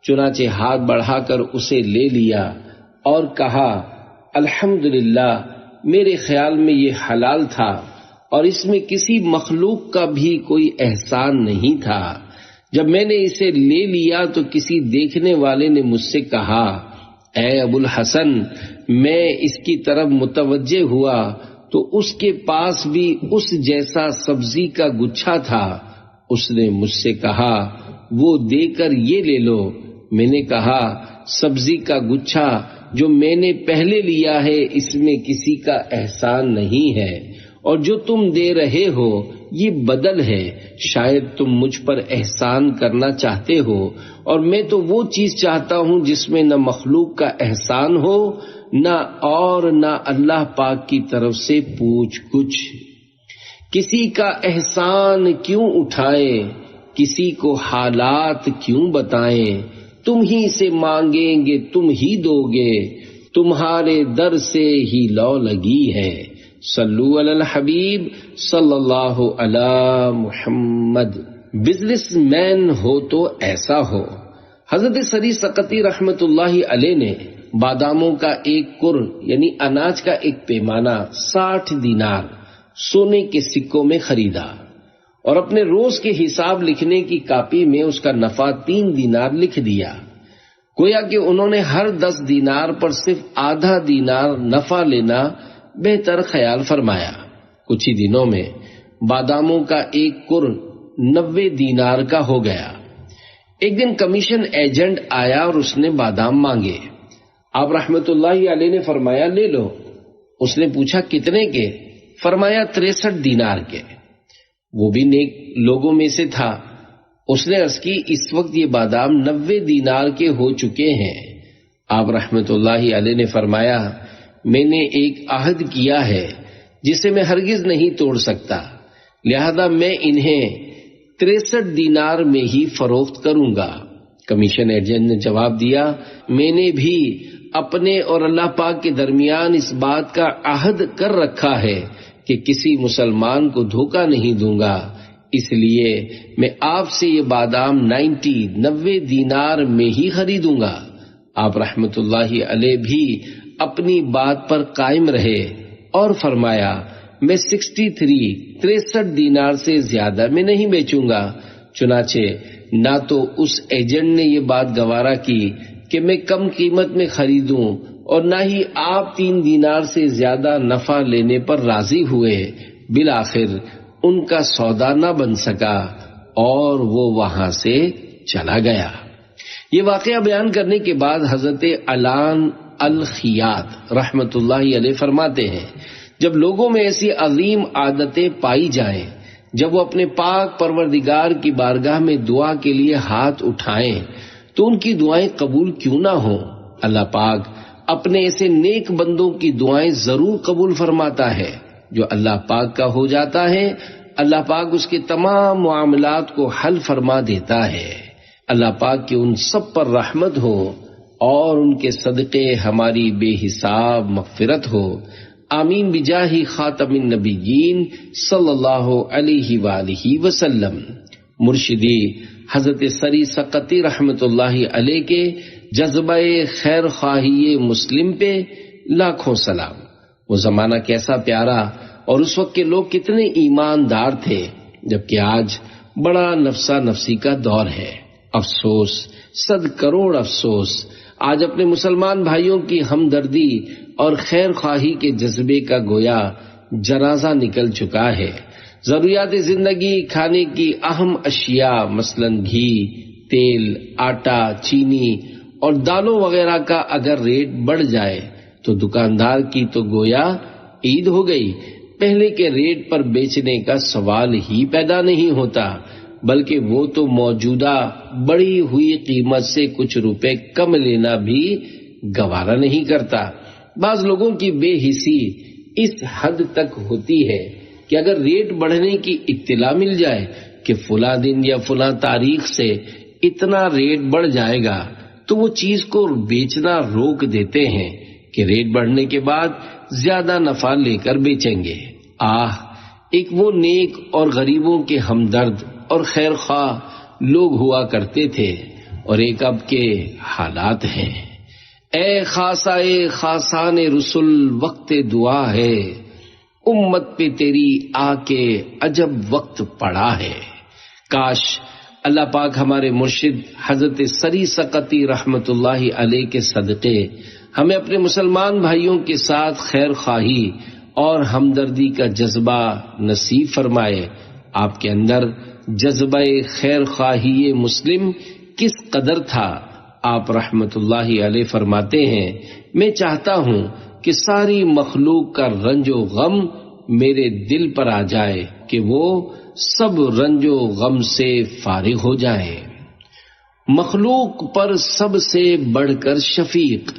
چنانچہ ہاتھ بڑھا کر اسے لے لیا اور کہا الحمدللہ، میرے خیال میں یہ حلال تھا اور اس میں کسی مخلوق کا بھی کوئی احسان نہیں تھا۔ جب میں نے اسے لے لیا تو کسی دیکھنے والے نے مجھ سے کہا اے ابو الحسن، میں اس کی طرف متوجہ ہوا تو اس کے پاس بھی اس جیسا سبزی کا گچھا تھا۔ اس نے مجھ سے کہا وہ دے کر یہ لے لو۔ میں نے کہا سبزی کا گچھا جو میں نے پہلے لیا ہے اس میں کسی کا احسان نہیں ہے، اور جو تم دے رہے ہو یہ بدل ہے، شاید تم مجھ پر احسان کرنا چاہتے ہو، اور میں تو وہ چیز چاہتا ہوں جس میں نہ مخلوق کا احسان ہو نہ اللہ پاک کی طرف سے پوچھ گچھ۔ کسی کا احسان کیوں اٹھائیں، کسی کو حالات کیوں بتائیں، تم ہی سے مانگیں گے تم ہی دو گے، تمہارے در سے ہی لو لگی ہے۔ صلو علی الحبیب صلی اللہ علی محمد۔ بزنس مین ہو تو ایسا ہو۔ حضرت سری سقطی رحمت اللہ علیہ نے باداموں کا ایک کر یعنی اناج کا ایک پیمانہ 60 دینار سونے کے سکوں میں خریدا اور اپنے روز کے حساب لکھنے کی کاپی میں اس کا نفع 3 دینار لکھ دیا۔ گویا کہ انہوں نے ہر 10 دینار پر صرف آدھا دینار نفع لینا بہتر خیال فرمایا۔ کچھ ہی دنوں میں باداموں کا ایک کر 90 دینار کا ہو گیا۔ ایک دن کمیشن ایجنٹ آیا اور اس نے بادام مانگے۔ آپ رحمت اللہ علیہ نے فرمایا لے لو۔ اس نے پوچھا کتنے کے؟ فرمایا 63 دینار کے۔ وہ بھی نیک لوگوں میں سے تھا۔ اس نے عرض کی اس وقت یہ بادام 90 دینار کے ہو چکے ہیں۔ آپ رحمت اللہ علیہ نے فرمایا میں نے ایک عہد کیا ہے جسے میں ہرگز نہیں توڑ سکتا، لہذا میں انہیں 63 دینار میں ہی فروخت کروں گا۔ کمیشن ایجنٹ نے جواب دیا میں نے بھی اپنے اور اللہ پاک کے درمیان اس بات کا عہد کر رکھا ہے کہ کسی مسلمان کو دھوکہ نہیں دوں گا، اس لیے میں آپ سے یہ بادام 90 دینار میں ہی خریدوں گا۔ آپ رحمت اللہ علیہ بھی اپنی بات پر قائم رہے اور فرمایا میں 63 دینار سے زیادہ میں نہیں بیچوں گا۔ چنانچہ نہ تو اس ایجنٹ نے یہ بات گوارا کی کہ میں کم قیمت میں خریدوں اور نہ ہی آپ 3 دینار سے زیادہ نفع لینے پر راضی ہوئے۔ بالآخر ان کا سودا نہ بن سکا اور وہ وہاں سے چلا گیا۔ یہ واقعہ بیان کرنے کے بعد حضرت علان الخیاط رحمت اللہ علیہ فرماتے ہیں جب لوگوں میں ایسی عظیم عادتیں پائی جائیں، جب وہ اپنے پاک پروردگار کی بارگاہ میں دعا کے لیے ہاتھ اٹھائیں تو ان کی دعائیں قبول کیوں نہ ہوں؟ اللہ پاک اپنے ایسے نیک بندوں کی دعائیں ضرور قبول فرماتا ہے۔ جو اللہ پاک کا ہو جاتا ہے اللہ پاک اس کے تمام معاملات کو حل فرما دیتا ہے۔ اللہ پاک کی ان سب پر رحمت ہو اور ان کے صدقے ہماری بے حساب مغفرت ہو۔ آمین بجاہ خاتم النبیین صلی اللہ علیہ وآلہ وسلم۔ مرشدی حضرت سری سقطی رحمت اللہ علیہ کے جذبہ خیر خواہی مسلم پہ لاکھوں سلام۔ وہ زمانہ کیسا پیارا اور اس وقت کے لوگ کتنے ایماندار تھے، جبکہ آج بڑا نفسا نفسی کا دور ہے۔ افسوس، 100 کروڑ افسوس، آج اپنے مسلمان بھائیوں کی ہمدردی اور خیر خواہی کے جذبے کا گویا جنازہ نکل چکا ہے۔ ضروریات زندگی کھانے کی اہم اشیاء مثلاً گھی، تیل، آٹا، چینی اور دالوں وغیرہ کا اگر ریٹ بڑھ جائے تو دکاندار کی تو گویا عید ہو گئی۔ پہلے کے ریٹ پر بیچنے کا سوال ہی پیدا نہیں ہوتا، بلکہ وہ تو موجودہ بڑھی ہوئی قیمت سے کچھ روپے کم لینا بھی گوارا نہیں کرتا۔ بعض لوگوں کی بے حسی اس حد تک ہوتی ہے کہ اگر ریٹ بڑھنے کی اطلاع مل جائے کہ فلاں دن یا فلاں تاریخ سے اتنا ریٹ بڑھ جائے گا تو وہ چیز کو بیچنا روک دیتے ہیں کہ ریٹ بڑھنے کے بعد زیادہ نفع لے کر بیچیں گے۔ ایک وہ نیک اور غریبوں کے ہمدرد اور خیر خواہ لوگ ہوا کرتے تھے اور ایک اب کے حالات ہیں۔ اے خاصائے خاصان رسول وقت دعا ہے، امت پہ تیری آ کے عجب وقت پڑا ہے۔ کاش اللہ پاک ہمارے مرشد حضرت سری سقطی رحمت اللہ علیہ کے صدقے ہمیں اپنے مسلمان بھائیوں کے ساتھ خیر خواہی اور ہمدردی کا جذبہ نصیب فرمائے۔ آپ کے اندر جذبہ خیر خواہی مسلم کس قدر تھا؟ آپ رحمت اللہ علیہ فرماتے ہیں میں چاہتا ہوں کہ ساری مخلوق کا رنج و غم میرے دل پر آ جائے کہ وہ سب رنج و غم سے فارغ ہو جائے۔ مخلوق پر سب سے بڑھ کر شفیق۔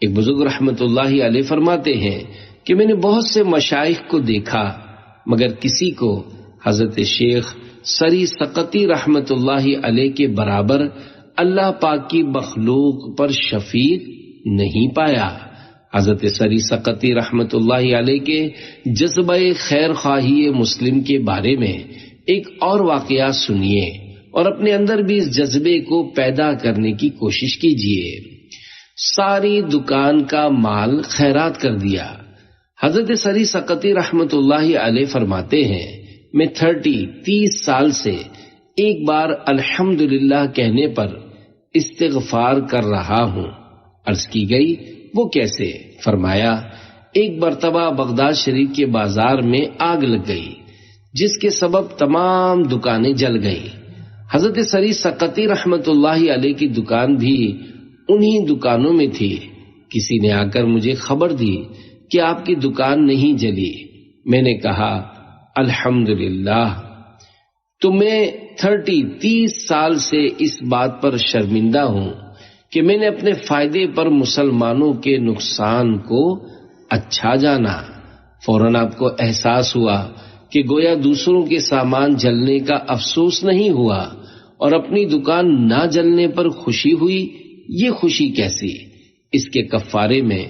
ایک بزرگ رحمت اللہ علیہ فرماتے ہیں کہ میں نے بہت سے مشائخ کو دیکھا مگر کسی کو حضرت شیخ سری سقطی رحمت اللہ علیہ کے برابر اللہ پاک کی مخلوق پر شفیق نہیں پایا۔ حضرت سری سقطی رحمت اللہ علیہ کے جذبہ خیر خواہی مسلم کے بارے میں ایک اور واقعہ سنیے اور اپنے اندر بھی اس جذبے کو پیدا کرنے کی کوشش کیجیے۔ ساری دکان کا مال خیرات کر دیا۔ حضرت سری سقطی رحمت اللہ علیہ فرماتے ہیں میں 30 سال سے ایک بار الحمدللہ کہنے پر استغفار کر رہا ہوں۔ عرض کی گئی وہ کیسے؟ فرمایا ایک مرتبہ بغداد شریف کے بازار میں آگ لگ گئی جس کے سبب تمام دکانیں جل گئی۔ حضرت سری سقطی رحمت اللہ علیہ کی دکان بھی انہی دکانوں میں تھی کسی نے آ کر مجھے خبر دی کہ آپ کی دکان نہیں جلی۔ میں نے کہا الحمدللہ۔ تو میں 30 سال سے اس بات پر شرمندہ ہوں کہ میں نے اپنے فائدے پر مسلمانوں کے نقصان کو اچھا جانا۔ فوراً آپ کو احساس ہوا کہ گویا دوسروں کے سامان جلنے کا افسوس نہیں ہوا اور اپنی دکان نہ جلنے پر خوشی ہوئی۔ یہ خوشی کیسی؟ اس کے کفارے میں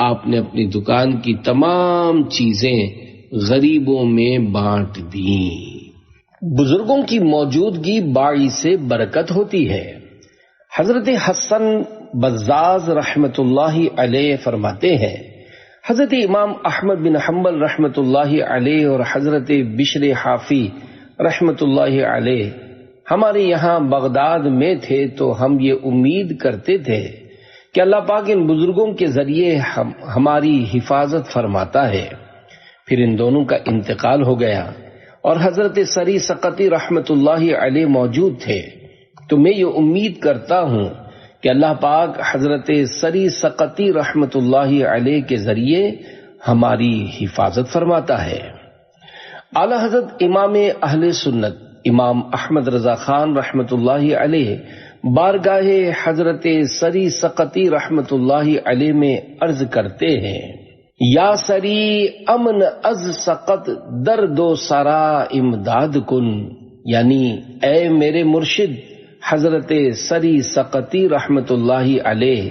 آپ نے اپنی دکان کی تمام چیزیں غریبوں میں بانٹ دیں۔ بزرگوں کی موجودگی باعث برکت ہوتی ہے۔ حضرت حسن بزاز رحمت اللہ علیہ فرماتے ہیں، حضرت امام احمد بن حنبل رحمت اللہ علیہ اور حضرت بشر حافی رحمت اللہ علیہ ہمارے یہاں بغداد میں تھے تو ہم یہ امید کرتے تھے کہ اللہ پاک ان بزرگوں کے ذریعے ہماری حفاظت فرماتا ہے۔ پھر ان دونوں کا انتقال ہو گیا اور حضرت سری سقطی رحمت اللہ علیہ موجود تھے، تو میں یہ امید کرتا ہوں کہ اللہ پاک حضرت سری سقطی رحمت اللہ علیہ کے ذریعے ہماری حفاظت فرماتا ہے۔ اعلی حضرت امام اہل سنت امام احمد رضا خان رحمت اللہ علیہ بارگاہ حضرت سری سقطی رحمت اللہ علیہ میں عرض کرتے ہیں، یا سری امن از سقط درد و سرا امداد کن، یعنی اے میرے مرشد حضرت سری سقطی رحمت اللہ علیہ،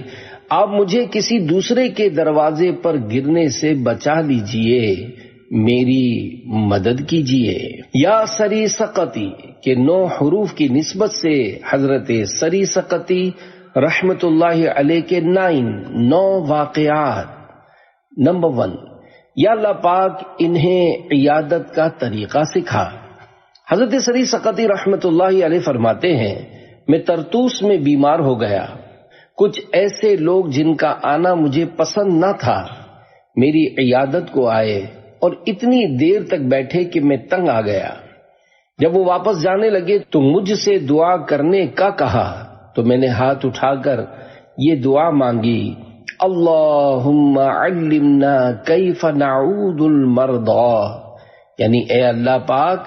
آپ مجھے کسی دوسرے کے دروازے پر گرنے سے بچا لیجئے، میری مدد کیجئے۔ یا سری سقطی کے 9 حروف کی نسبت سے حضرت سری سقطی رحمت اللہ علیہ کے 9 واقعات۔ نمبر 1، یا اللہ پاک انہیں عیادت کا طریقہ سکھا۔ حضرت سری سقطی رحمت اللہ علیہ فرماتے ہیں، میں طرطوس میں بیمار ہو گیا۔ کچھ ایسے لوگ جن کا آنا مجھے پسند نہ تھا میری عیادت کو آئے اور اتنی دیر تک بیٹھے کہ میں تنگ آ گیا۔ جب وہ واپس جانے لگے تو مجھ سے دعا کرنے کا کہا، تو میں نے ہاتھ اٹھا کر یہ دعا مانگی، اللہم علمنا کیف نعود المرضى، یعنی اے اللہ پاک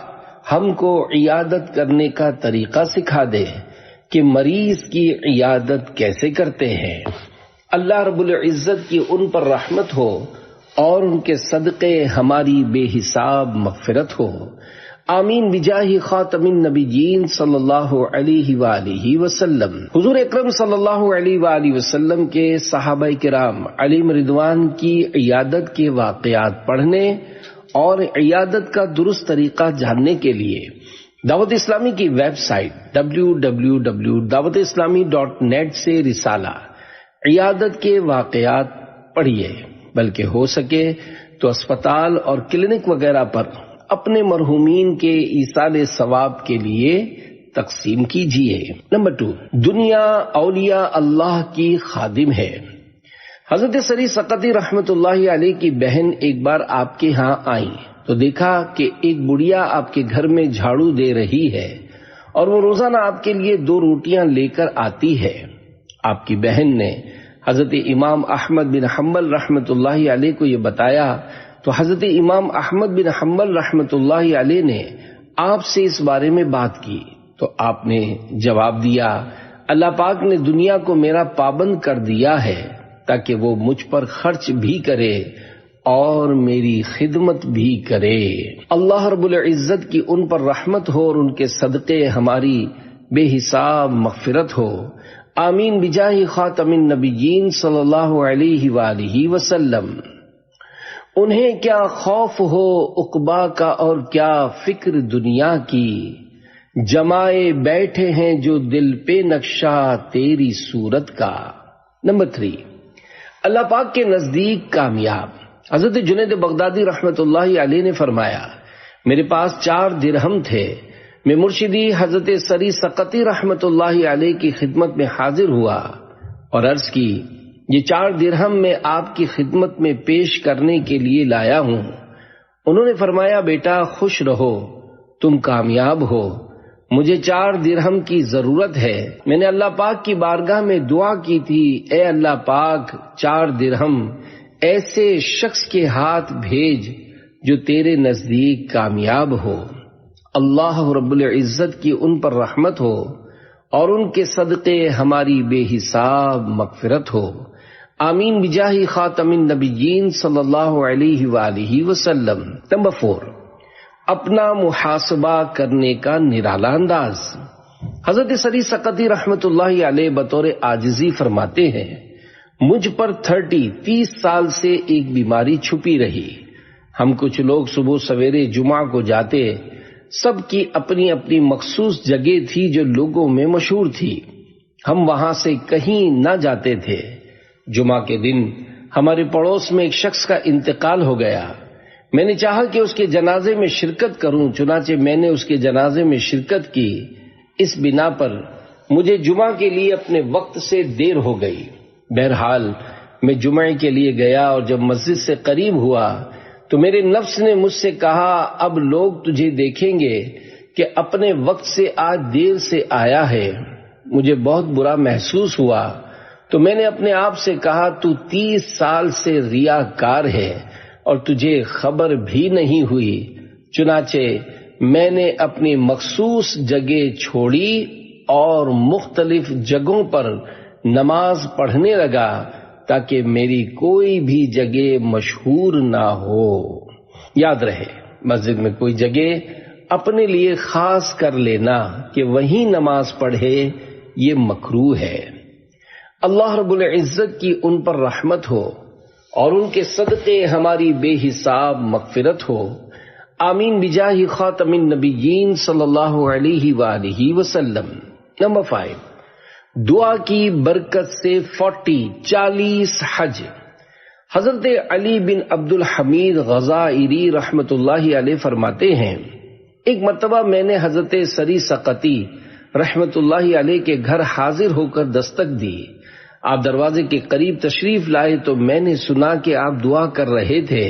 ہم کو عیادت کرنے کا طریقہ سکھا دے کہ مریض کی عیادت کیسے کرتے ہیں۔ اللہ رب العزت کی ان پر رحمت ہو اور ان کے صدقے ہماری بے حساب مغفرت ہو، آمین بجاہ خاتم النبیین صلی اللہ علیہ وآلہ وسلم۔ حضور اکرم صلی اللہ علیہ وآلہ وسلم کے صحابہ کرام علیہم رضوان کی عیادت کے واقعات پڑھنے اور عیادت کا درست طریقہ جاننے کے لیے دعوت اسلامی کی ویب سائٹ www.dawatislami.net سے رسالہ عیادت کے واقعات پڑھیے، بلکہ ہو سکے تو اسپتال اور کلینک وغیرہ پر اپنے مرحومین کے ایصال ثواب کے لیے تقسیم کیجیے۔ نمبر 2، دنیا اولیاء اللہ کی خادم ہے۔ حضرت سری سقطی رحمت اللہ علیہ کی بہن ایک بار آپ کے ہاں آئیں تو دیکھا کہ ایک بڑھیا آپ کے گھر میں جھاڑو دے رہی ہے اور وہ روزانہ آپ کے لیے 2 روٹیاں لے کر آتی ہے۔ آپ کی بہن نے حضرت امام احمد بن حنبل رحمت اللہ علیہ کو یہ بتایا تو حضرت امام احمد بن حنبل رحمت اللہ علیہ نے آپ سے اس بارے میں بات کی تو آپ نے جواب دیا، اللہ پاک نے دنیا کو میرا پابند کر دیا ہے تاکہ وہ مجھ پر خرچ بھی کرے اور میری خدمت بھی کرے۔ اللہ رب العزت کی ان پر رحمت ہو اور ان کے صدقے ہماری بے حساب مغفرت ہو، آمین بجاہ خاتم النبیین صلی اللہ علیہ وآلہ وسلم۔ انہیں کیا خوف ہو عقبا کا اور کیا فکر دنیا کی، جمائے بیٹھے ہیں جو دل پہ نقشہ تیری صورت کا۔ نمبر 3، اللہ پاک کے نزدیک کامیاب۔ حضرت جنید بغدادی رحمت اللہ علیہ نے فرمایا، میرے پاس 4 درہم تھے، میں مرشدی حضرت سری سقطی رحمت اللہ علیہ کی خدمت میں حاضر ہوا اور عرض کی، یہ 4 درہم میں آپ کی خدمت میں پیش کرنے کے لیے لایا ہوں۔ انہوں نے فرمایا، بیٹا خوش رہو، تم کامیاب ہو، مجھے 4 درہم کی ضرورت ہے۔ میں نے اللہ پاک کی بارگاہ میں دعا کی تھی، اے اللہ پاک 4 درہم ایسے شخص کے ہاتھ بھیج جو تیرے نزدیک کامیاب ہو۔ اللہ رب العزت کی ان پر رحمت ہو اور ان کے صدقے ہماری بے حساب مغفرت ہو۔ آمین بجاہ خاتم النبیین صلی اللہ علیہ وآلہ وسلم۔ نمبر 4، اپنا محاسبہ کرنے کا نرالا انداز۔ حضرت سری سقطی رحمت اللہ علیہ بطور عاجزی فرماتے ہیں، مجھ پر 30 سال سے ایک بیماری چھپی رہی۔ ہم کچھ لوگ صبح سویرے جمعہ کو جاتے، سب کی اپنی اپنی مخصوص جگہ تھی جو لوگوں میں مشہور تھی، ہم وہاں سے کہیں نہ جاتے تھے۔ جمعہ کے دن ہمارے پڑوس میں ایک شخص کا انتقال ہو گیا۔ میں نے چاہا کہ اس کے جنازے میں شرکت کروں، چنانچہ میں نے اس کے جنازے میں شرکت کی۔ اس بنا پر مجھے جمعہ کے لیے اپنے وقت سے دیر ہو گئی۔ بہرحال میں جمعے کے لیے گیا اور جب مسجد سے قریب ہوا تو میرے نفس نے مجھ سے کہا، اب لوگ تجھے دیکھیں گے کہ اپنے وقت سے آج دیر سے آیا ہے۔ مجھے بہت برا محسوس ہوا تو میں نے اپنے آپ سے کہا، تو 30 سال سے ریاکار ہے اور تجھے خبر بھی نہیں ہوئی۔ چنانچہ میں نے اپنی مخصوص جگہ چھوڑی اور مختلف جگہوں پر نماز پڑھنے لگا تاکہ میری کوئی بھی جگہ مشہور نہ ہو۔ یاد رہے، مسجد میں کوئی جگہ اپنے لیے خاص کر لینا کہ وہیں نماز پڑھے یہ مکروہ ہے۔ اللہ رب العزت کی ان پر رحمت ہو اور ان کے صدقے ہماری بے حساب مغفرت ہو۔ آمین بجاہ خاتم النبیین صلی اللہ علیہ وآلہ وسلم۔ نمبر 5، دعا کی برکت سے 40 حج۔ حضرت علی بن عبد الحمید غزائری رحمت اللہ علیہ فرماتے ہیں، ایک مرتبہ میں نے حضرت سری سقطی رحمت اللہ علیہ کے گھر حاضر ہو کر دستک دی۔ آپ دروازے کے قریب تشریف لائے تو میں نے سنا کہ آپ دعا کر رہے تھے،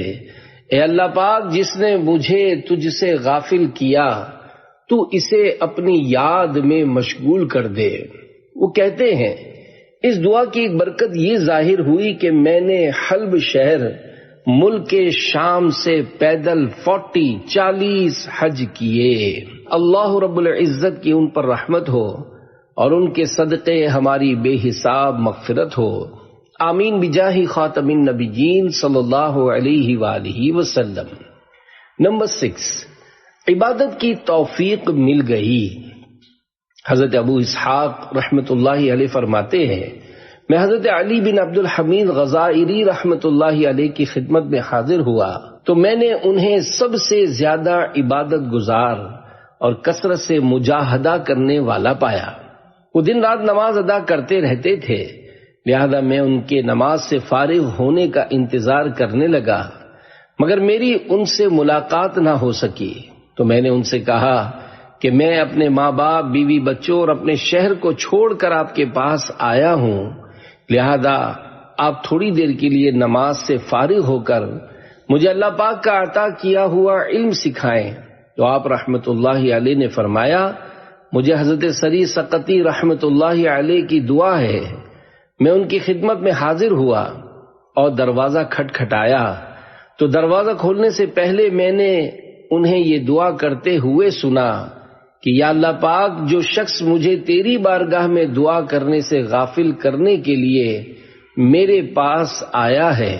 اے اللہ پاک جس نے مجھے تجھ سے غافل کیا تو اسے اپنی یاد میں مشغول کر دے۔ وہ کہتے ہیں اس دعا کی ایک برکت یہ ظاہر ہوئی کہ میں نے حلب شہر ملک شام سے پیدل 40 حج کیے۔ اللہ رب العزت کی ان پر رحمت ہو اور ان کے صدقے ہماری بے حساب مغفرت ہو۔ آمین بجاہ خاتم النبیین صلی اللہ علیہ وآلہ وسلم۔ نمبر 6، عبادت کی توفیق مل گئی۔ حضرت ابو اسحاق رحمت اللہ علیہ فرماتے ہیں، میں حضرت علی بن عبد الحمید غزائری رحمت اللہ علیہ کی خدمت میں حاضر ہوا تو میں نے انہیں سب سے زیادہ عبادت گزار اور کثرت سے مجاہدہ کرنے والا پایا۔ وہ دن رات نماز ادا کرتے رہتے تھے، لہذا میں ان کے نماز سے فارغ ہونے کا انتظار کرنے لگا، مگر میری ان سے ملاقات نہ ہو سکی تو میں نے ان سے کہا کہ میں اپنے ماں باپ، بیوی بچوں اور اپنے شہر کو چھوڑ کر آپ کے پاس آیا ہوں، لہذا آپ تھوڑی دیر کے لیے نماز سے فارغ ہو کر مجھے اللہ پاک کا عطا کیا ہوا علم سکھائیں۔ تو آپ رحمت اللہ علیہ نے فرمایا، مجھے حضرت سری سقطی رحمت اللہ علیہ کی دعا ہے۔ میں ان کی خدمت میں حاضر ہوا اور دروازہ کھٹکھٹایا تو دروازہ کھولنے سے پہلے میں نے انہیں یہ دعا کرتے ہوئے سنا کہ یا اللہ پاک، جو شخص مجھے تیری بارگاہ میں دعا کرنے سے غافل کرنے کے لیے میرے پاس آیا ہے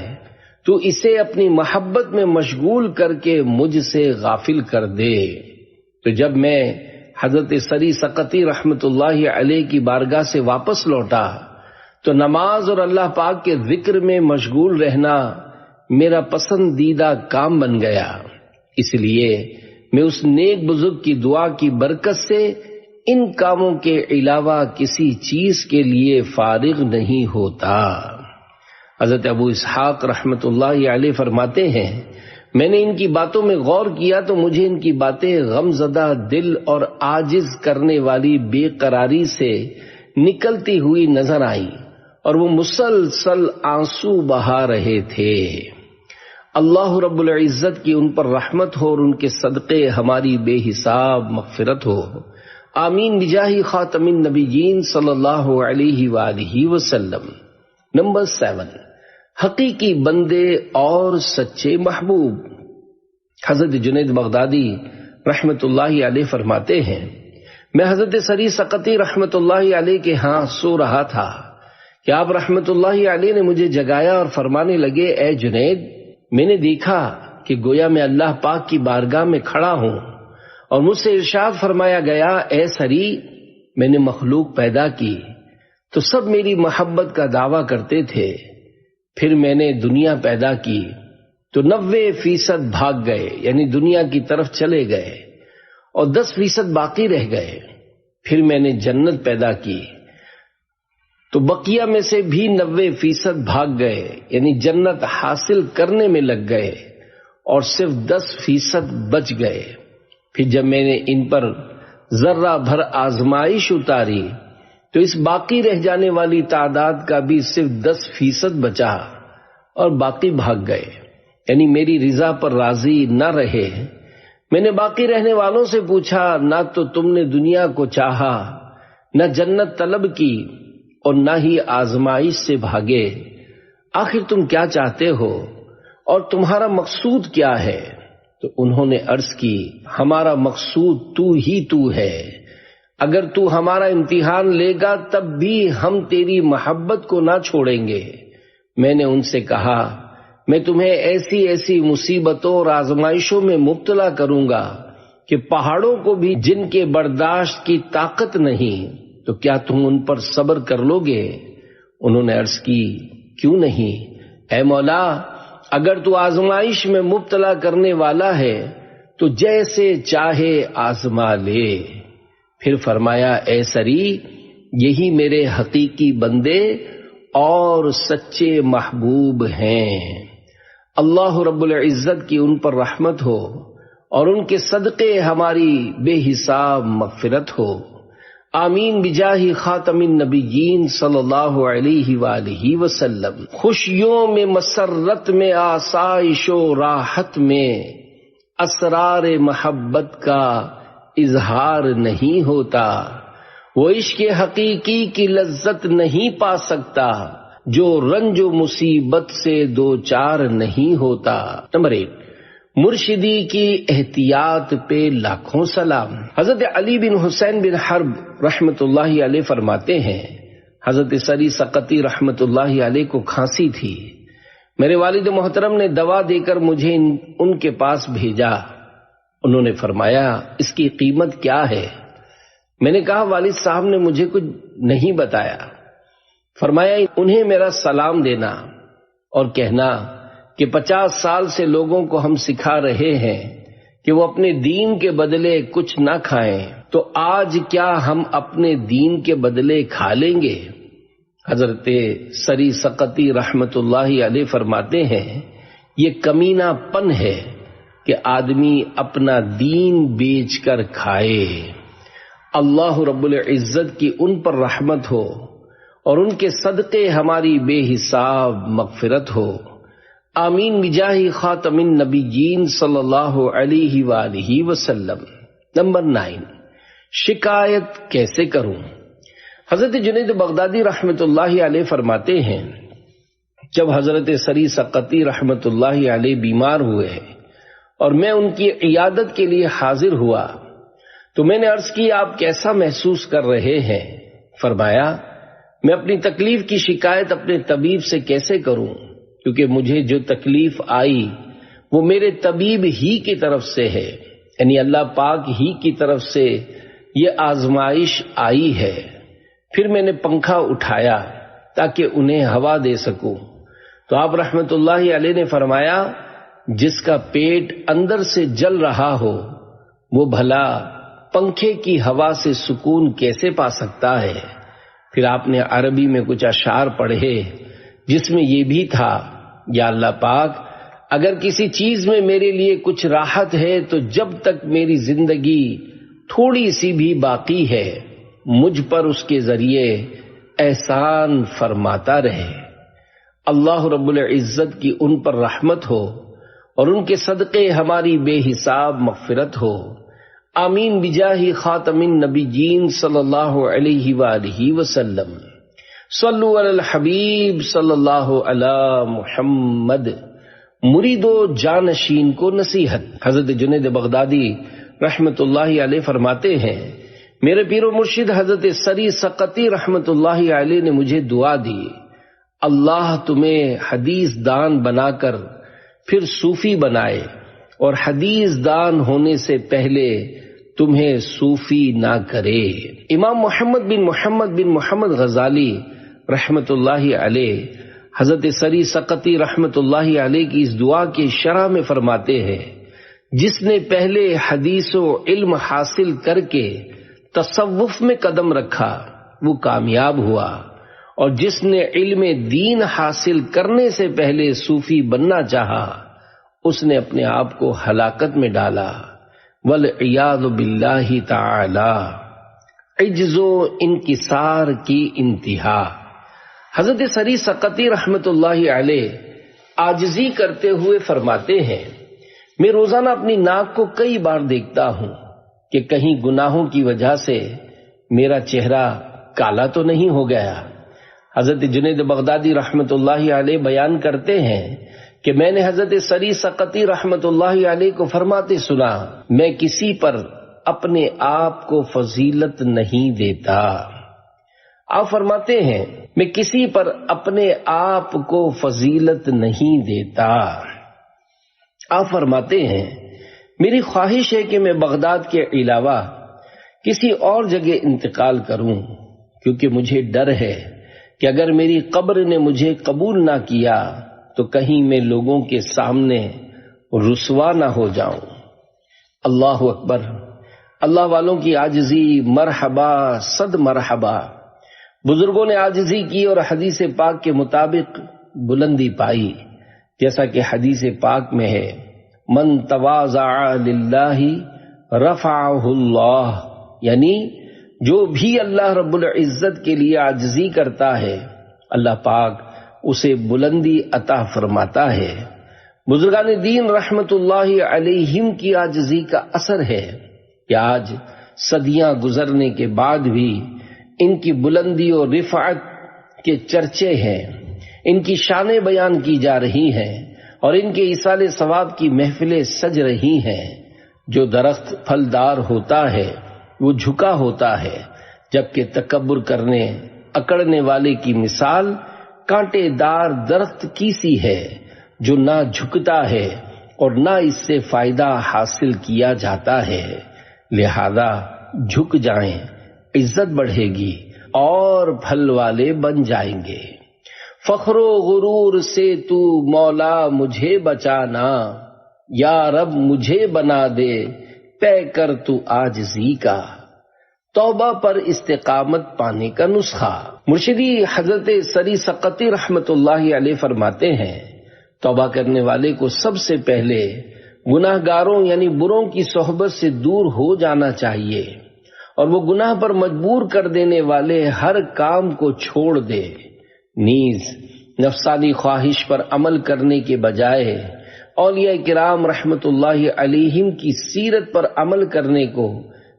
تو اسے اپنی محبت میں مشغول کر کے مجھ سے غافل کر دے۔ تو جب میں حضرت سری سقطی رحمت اللہ علیہ کی بارگاہ سے واپس لوٹا تو نماز اور اللہ پاک کے ذکر میں مشغول رہنا میرا پسندیدہ کام بن گیا۔ اس لیے میں اس نیک بزرگ کی دعا کی برکت سے ان کاموں کے علاوہ کسی چیز کے لیے فارغ نہیں ہوتا۔ حضرت ابو اسحاق رحمت اللہ علیہ فرماتے ہیں، میں نے ان کی باتوں میں غور کیا تو مجھے ان کی باتیں غم زدہ دل اور عاجز کرنے والی بے قراری سے نکلتی ہوئی نظر آئیں اور وہ مسلسل آنسو بہا رہے تھے۔ اللہ رب العزت کی ان پر رحمت ہو اور ان کے صدقے ہماری بے حساب مغفرت ہو۔ آمین بجاہ خاتم النبیین صلی اللہ علیہ وآلہ وسلم۔ نمبر 7، حقیقی بندے اور سچے محبوب۔ حضرت جنید بغدادی رحمت اللہ علیہ فرماتے ہیں، میں حضرت سری سقطی رحمت اللہ علیہ کے ہاں سو رہا تھا کہ آپ رحمت اللہ علیہ نے مجھے جگایا اور فرمانے لگے، اے جنید، میں نے دیکھا کہ گویا میں اللہ پاک کی بارگاہ میں کھڑا ہوں اور مجھ سے ارشاد فرمایا گیا، اے سری، میں نے مخلوق پیدا کی تو سب میری محبت کا دعویٰ کرتے تھے، پھر میں نے دنیا پیدا کی تو 90% بھاگ گئے، یعنی دنیا کی طرف چلے گئے، اور 10% باقی رہ گئے، پھر میں نے جنت پیدا کی تو بقیہ میں سے بھی 90% بھاگ گئے، یعنی جنت حاصل کرنے میں لگ گئے، اور صرف 10% بچ گئے۔ پھر جب میں نے ان پر ذرہ بھر آزمائش اتاری تو اس باقی رہ جانے والی تعداد کا بھی صرف 10% بچا اور باقی بھاگ گئے، یعنی میری رضا پر راضی نہ رہے۔ میں نے باقی رہنے والوں سے پوچھا، نہ تو تم نے دنیا کو چاہا، نہ جنت طلب کی، اور نہ ہی آزمائش سے بھاگے، آخر تم کیا چاہتے ہو اور تمہارا مقصود کیا ہے؟ تو انہوں نے عرض کی، ہمارا مقصود تو ہی تو ہے، اگر تو ہمارا امتحان لے گا تب بھی ہم تیری محبت کو نہ چھوڑیں گے۔ میں نے ان سے کہا، میں تمہیں ایسی ایسی مصیبتوں اور آزمائشوں میں مبتلا کروں گا کہ پہاڑوں کو بھی جن کے برداشت کی طاقت نہیں، تو کیا تم ان پر صبر کر لو گے؟ انہوں نے عرض کی، کیوں نہیں، اے مولا، اگر تو آزمائش میں مبتلا کرنے والا ہے تو جیسے چاہے آزما لے۔ پھر فرمایا، اے سری، یہی میرے حقیقی بندے اور سچے محبوب ہیں، اللہ رب العزت کی ان پر رحمت ہو اور ان کے صدقے ہماری بے حساب مغفرت ہو، آمین بجاہ خاتم النبیین صلی اللہ علیہ وآلہ وسلم۔ خوشیوں میں مسرت میں آسائش و راحت میں اسرار محبت کا اظہار نہیں ہوتا، وہ عشق حقیقی کی لذت نہیں پا سکتا جو رنج و مصیبت سے دو چار نہیں ہوتا۔ نمبر 8، مرشدی کی احتیاط پہ لاکھوں سلام۔ حضرت علی بن حسین بن حرب رحمت اللہ علیہ فرماتے ہیں، حضرت سری سقطی رحمت اللہ علیہ کو کھانسی تھی، میرے والد محترم نے دوا دے کر مجھے ان کے پاس بھیجا۔ انہوں نے فرمایا، اس کی قیمت کیا ہے؟ میں نے کہا، والد صاحب نے مجھے کچھ نہیں بتایا۔ فرمایا، انہیں میرا سلام دینا اور کہنا کہ 50 سال سے لوگوں کو ہم سکھا رہے ہیں کہ وہ اپنے دین کے بدلے کچھ نہ کھائیں، تو آج کیا ہم اپنے دین کے بدلے کھا لیں گے؟ حضرت سری سقطی رحمت اللہ علیہ فرماتے ہیں، یہ کمینہ پن ہے کہ آدمی اپنا دین بیچ کر کھائے۔ اللہ رب العزت کی ان پر رحمت ہو اور ان کے صدقے ہماری بے حساب مغفرت ہو، آمین بجاہ خاتم النبیین صلی اللہ علیہ وآلہ وسلم۔ نمبر 9، شکایت کیسے کروں؟ حضرت جنید بغدادی رحمت اللہ علیہ فرماتے ہیں، جب حضرت سری سقطی رحمت اللہ علیہ بیمار ہوئے اور میں ان کی عیادت کے لیے حاضر ہوا تو میں نے عرض کی، آپ کیسا محسوس کر رہے ہیں؟ فرمایا، میں اپنی تکلیف کی شکایت اپنے طبیب سے کیسے کروں، کیونکہ مجھے جو تکلیف آئی وہ میرے طبیب ہی کی طرف سے ہے، یعنی اللہ پاک ہی کی طرف سے یہ آزمائش آئی ہے۔ پھر میں نے پنکھا اٹھایا تاکہ انہیں ہوا دے سکوں، تو آپ رحمت اللہ علیہ نے فرمایا، جس کا پیٹ اندر سے جل رہا ہو وہ بھلا پنکھے کی ہوا سے سکون کیسے پا سکتا ہے؟ پھر آپ نے عربی میں کچھ اشعار پڑھے جس میں یہ بھی تھا، یا اللہ پاک، اگر کسی چیز میں میرے لیے کچھ راحت ہے تو جب تک میری زندگی تھوڑی سی بھی باقی ہے مجھ پر اس کے ذریعے احسان فرماتا رہے۔ اللہ رب العزت کی ان پر رحمت ہو اور ان کے صدقے ہماری بے حساب مغفرت ہو، آمین بجاہ خاتم النبیین صلی اللہ علیہ وآلہ وسلم۔ صلو علی الحبیب صلی اللہ علی محمد۔ مرید و جانشین کو نصیحت۔ حضرت جنید بغدادی رحمت اللہ علیہ فرماتے ہیں، میرے پیر و مرشد حضرت سری سقطی رحمت اللہ علیہ نے مجھے دعا دی، اللہ تمہیں حدیث دان بنا کر پھر صوفی بنائے، اور حدیث دان ہونے سے پہلے تمہیں صوفی نہ کرے۔ امام محمد بن محمد غزالی رحمت اللہ علیہ حضرت سری سقطی رحمت اللہ علیہ کی اس دعا کے شرح میں فرماتے ہیں، جس نے پہلے حدیث و علم حاصل کر کے تصوف میں قدم رکھا وہ کامیاب ہوا، اور جس نے علم دین حاصل کرنے سے پہلے صوفی بننا چاہا اس نے اپنے آپ کو ہلاکت میں ڈالا۔ والعیاذ باللہ تعالی۔ عجز و انکسار کی انتہا۔ حضرت سری سقطی رحمت اللہ علیہ عاجزی کرتے ہوئے فرماتے ہیں، میں روزانہ اپنی ناک کو کئی بار دیکھتا ہوں کہ کہیں گناہوں کی وجہ سے میرا چہرہ کالا تو نہیں ہو گیا۔ حضرت جنید بغدادی رحمت اللہ علیہ بیان کرتے ہیں کہ میں نے حضرت سری سقطی رحمت اللہ علیہ کو فرماتے سنا، میں کسی پر اپنے آپ کو فضیلت نہیں دیتا۔ آپ فرماتے ہیں، میں کسی پر اپنے آپ کو فضیلت نہیں دیتا۔ آپ فرماتے ہیں، میری خواہش ہے کہ میں بغداد کے علاوہ کسی اور جگہ انتقال کروں، کیونکہ مجھے ڈر ہے کہ اگر میری قبر نے مجھے قبول نہ کیا تو کہیں میں لوگوں کے سامنے رسوا نہ ہو جاؤں۔ اللہ اکبر۔ اللہ والوں کی عاجزی، مرحبا صد مرحبا۔ بزرگوں نے عاجزی کی اور حدیث پاک کے مطابق بلندی پائی، جیسا کہ حدیث پاک میں ہے، من تواضع للہ رفعہ اللہ، یعنی جو بھی اللہ رب العزت کے لیے عاجزی کرتا ہے اللہ پاک اسے بلندی عطا فرماتا ہے۔ بزرگان دین رحمت اللہ علیہم کی عاجزی کا اثر ہے کہ آج صدیاں گزرنے کے بعد بھی ان کی بلندی اور رفعت کے چرچے ہیں، ان کی شانیں بیان کی جا رہی ہیں، اور ان کے ایصال ثواب کی محفلیں سج رہی ہیں۔ جو درخت پھلدار ہوتا ہے وہ جھکا ہوتا ہے، جبکہ تکبر کرنے اکڑنے والے کی مثال کانٹے دار درخت کی سی ہے، جو نہ جھکتا ہے اور نہ اس سے فائدہ حاصل کیا جاتا ہے۔ لہذا جھک جائیں، عزت بڑھے گی اور پھل والے بن جائیں گے۔ فخر و غرور سے تو مولا مجھے بچانا، یا رب مجھے بنا دے پے کر تو عاجزی کا۔ توبہ پر استقامت پانے کا نسخہ۔ مرشدی حضرت سری سقطی رحمت اللہ علیہ فرماتے ہیں، توبہ کرنے والے کو سب سے پہلے گناہ گاروں یعنی بروں کی صحبت سے دور ہو جانا چاہیے، اور وہ گناہ پر مجبور کر دینے والے ہر کام کو چھوڑ دے۔ نیز نفسانی خواہش پر عمل کرنے کے بجائے اولیاء کرام رحمت اللہ علیہم کی سیرت پر عمل کرنے کو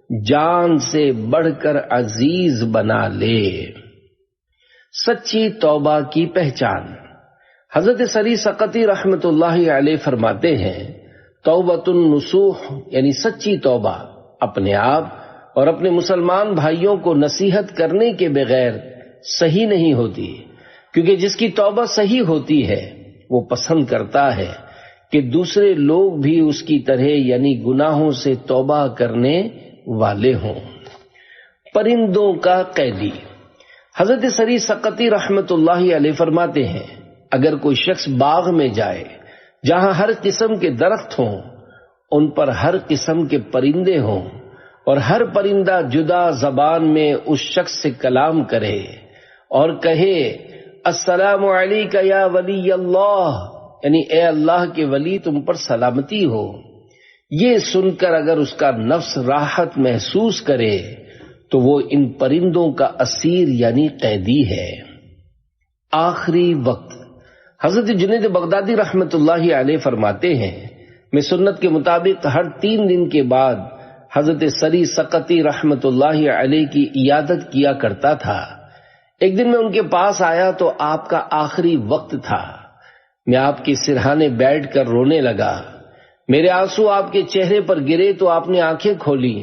جان سے بڑھ کر عزیز بنا لے۔ سچی توبہ کی پہچان۔ حضرت سری سقطی رحمت اللہ علیہ فرماتے ہیں، توبۃ النصوح یعنی سچی توبہ اپنے آپ اور اپنے مسلمان بھائیوں کو نصیحت کرنے کے بغیر صحیح نہیں ہوتی، کیونکہ جس کی توبہ صحیح ہوتی ہے وہ پسند کرتا ہے کہ دوسرے لوگ بھی اس کی طرح یعنی گناہوں سے توبہ کرنے والے ہوں۔ پرندوں کا قیدی۔ حضرت سری سقطی رحمت اللہ علیہ فرماتے ہیں، اگر کوئی شخص باغ میں جائے جہاں ہر قسم کے درخت ہوں، ان پر ہر قسم کے پرندے ہوں، اور ہر پرندہ جدا زبان میں اس شخص سے کلام کرے اور کہے السلام علیک یا ولی اللہ، یعنی اے اللہ کے ولی تم پر سلامتی ہو، یہ سن کر اگر اس کا نفس راحت محسوس کرے تو وہ ان پرندوں کا اسیر یعنی قیدی ہے۔ آخری وقت۔ حضرت جنید بغدادی رحمت اللہ علیہ فرماتے ہیں، میں سنت کے مطابق ہر 3 دن کے بعد حضرت سری سقطی رحمت اللہ علیہ کی عیادت کیا کرتا تھا۔ ایک دن میں ان کے پاس آیا تو آپ کا آخری وقت تھا۔ میں آپ کے سرہانے بیٹھ کر رونے لگا۔ میرے آنسو آپ کے چہرے پر گرے تو آپ نے آنکھیں کھولی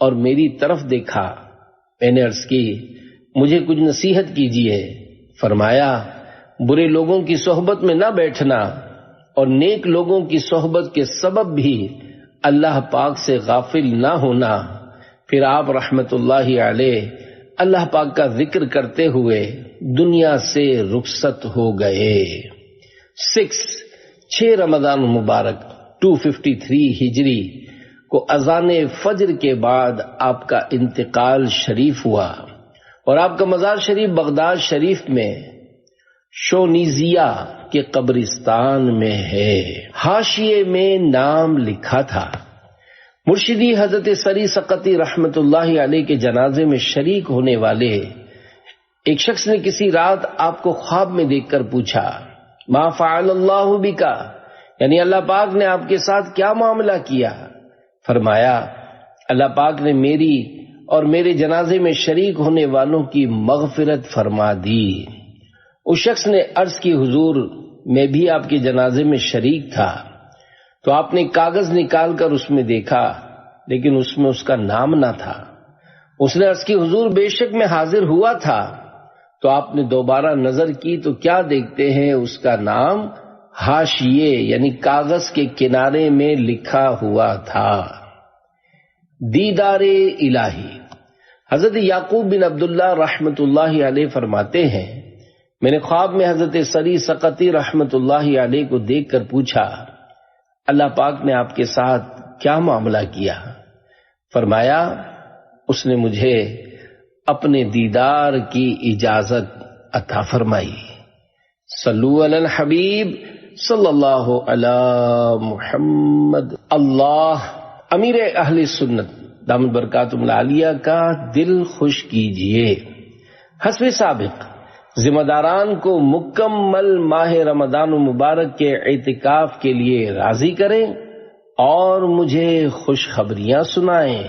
اور میری طرف دیکھا۔ میں نے عرض کی، مجھے کچھ نصیحت کیجیے۔ فرمایا، برے لوگوں کی صحبت میں نہ بیٹھنا اور نیک لوگوں کی صحبت کے سبب بھی اللہ پاک سے غافل نہ ہونا۔ پھر آپ رحمت اللہ علیہ اللہ پاک کا ذکر کرتے ہوئے دنیا سے رخصت ہو گئے۔ 6 رمضان مبارک 253 ہجری کو اذان فجر کے بعد آپ کا انتقال شریف ہوا اور آپ کا مزار شریف بغداد شریف میں شونیزیہ کے قبرستان میں ہے۔ حاشیے میں نام لکھا تھا، مرشدی حضرت سری سقطی رحمت اللہ علیہ کے جنازے میں شریک ہونے والے ایک شخص نے کسی رات آپ کو خواب میں دیکھ کر پوچھا، ما فعل اللہ بکا، یعنی اللہ پاک نے آپ کے ساتھ کیا معاملہ کیا؟ فرمایا، اللہ پاک نے میری اور میرے جنازے میں شریک ہونے والوں کی مغفرت فرما دی۔ اس شخص نے عرض کی، حضور میں بھی آپ کے جنازے میں شریک تھا۔ تو آپ نے کاغذ نکال کر اس میں دیکھا، لیکن اس میں اس کا نام نہ تھا۔ اس نے عرض کی، حضور بے شک میں حاضر ہوا تھا۔ تو آپ نے دوبارہ نظر کی تو کیا دیکھتے ہیں؟ اس کا نام حاشیے یعنی کاغذ کے کنارے میں لکھا ہوا تھا۔ دیدار الہی۔ حضرت یعقوب بن عبداللہ رحمت اللہ علیہ فرماتے ہیں، میں نے خواب میں حضرت سری سقطی رحمت اللہ علیہ کو دیکھ کر پوچھا، اللہ پاک نے آپ کے ساتھ کیا معاملہ کیا؟ فرمایا، اس نے مجھے اپنے دیدار کی اجازت عطا فرمائی۔ صلو علی الحبیب صلی اللہ علی محمد۔ اللہ امیر اہل سنت دامت برکاتہم العالیہ کا دل خوش کیجئے۔ حسب سابق ذمہ داران کو مکمل ماہ رمضان المبارک کے اعتکاف کے لیے راضی کریں اور مجھے خوشخبریاں سنائیں۔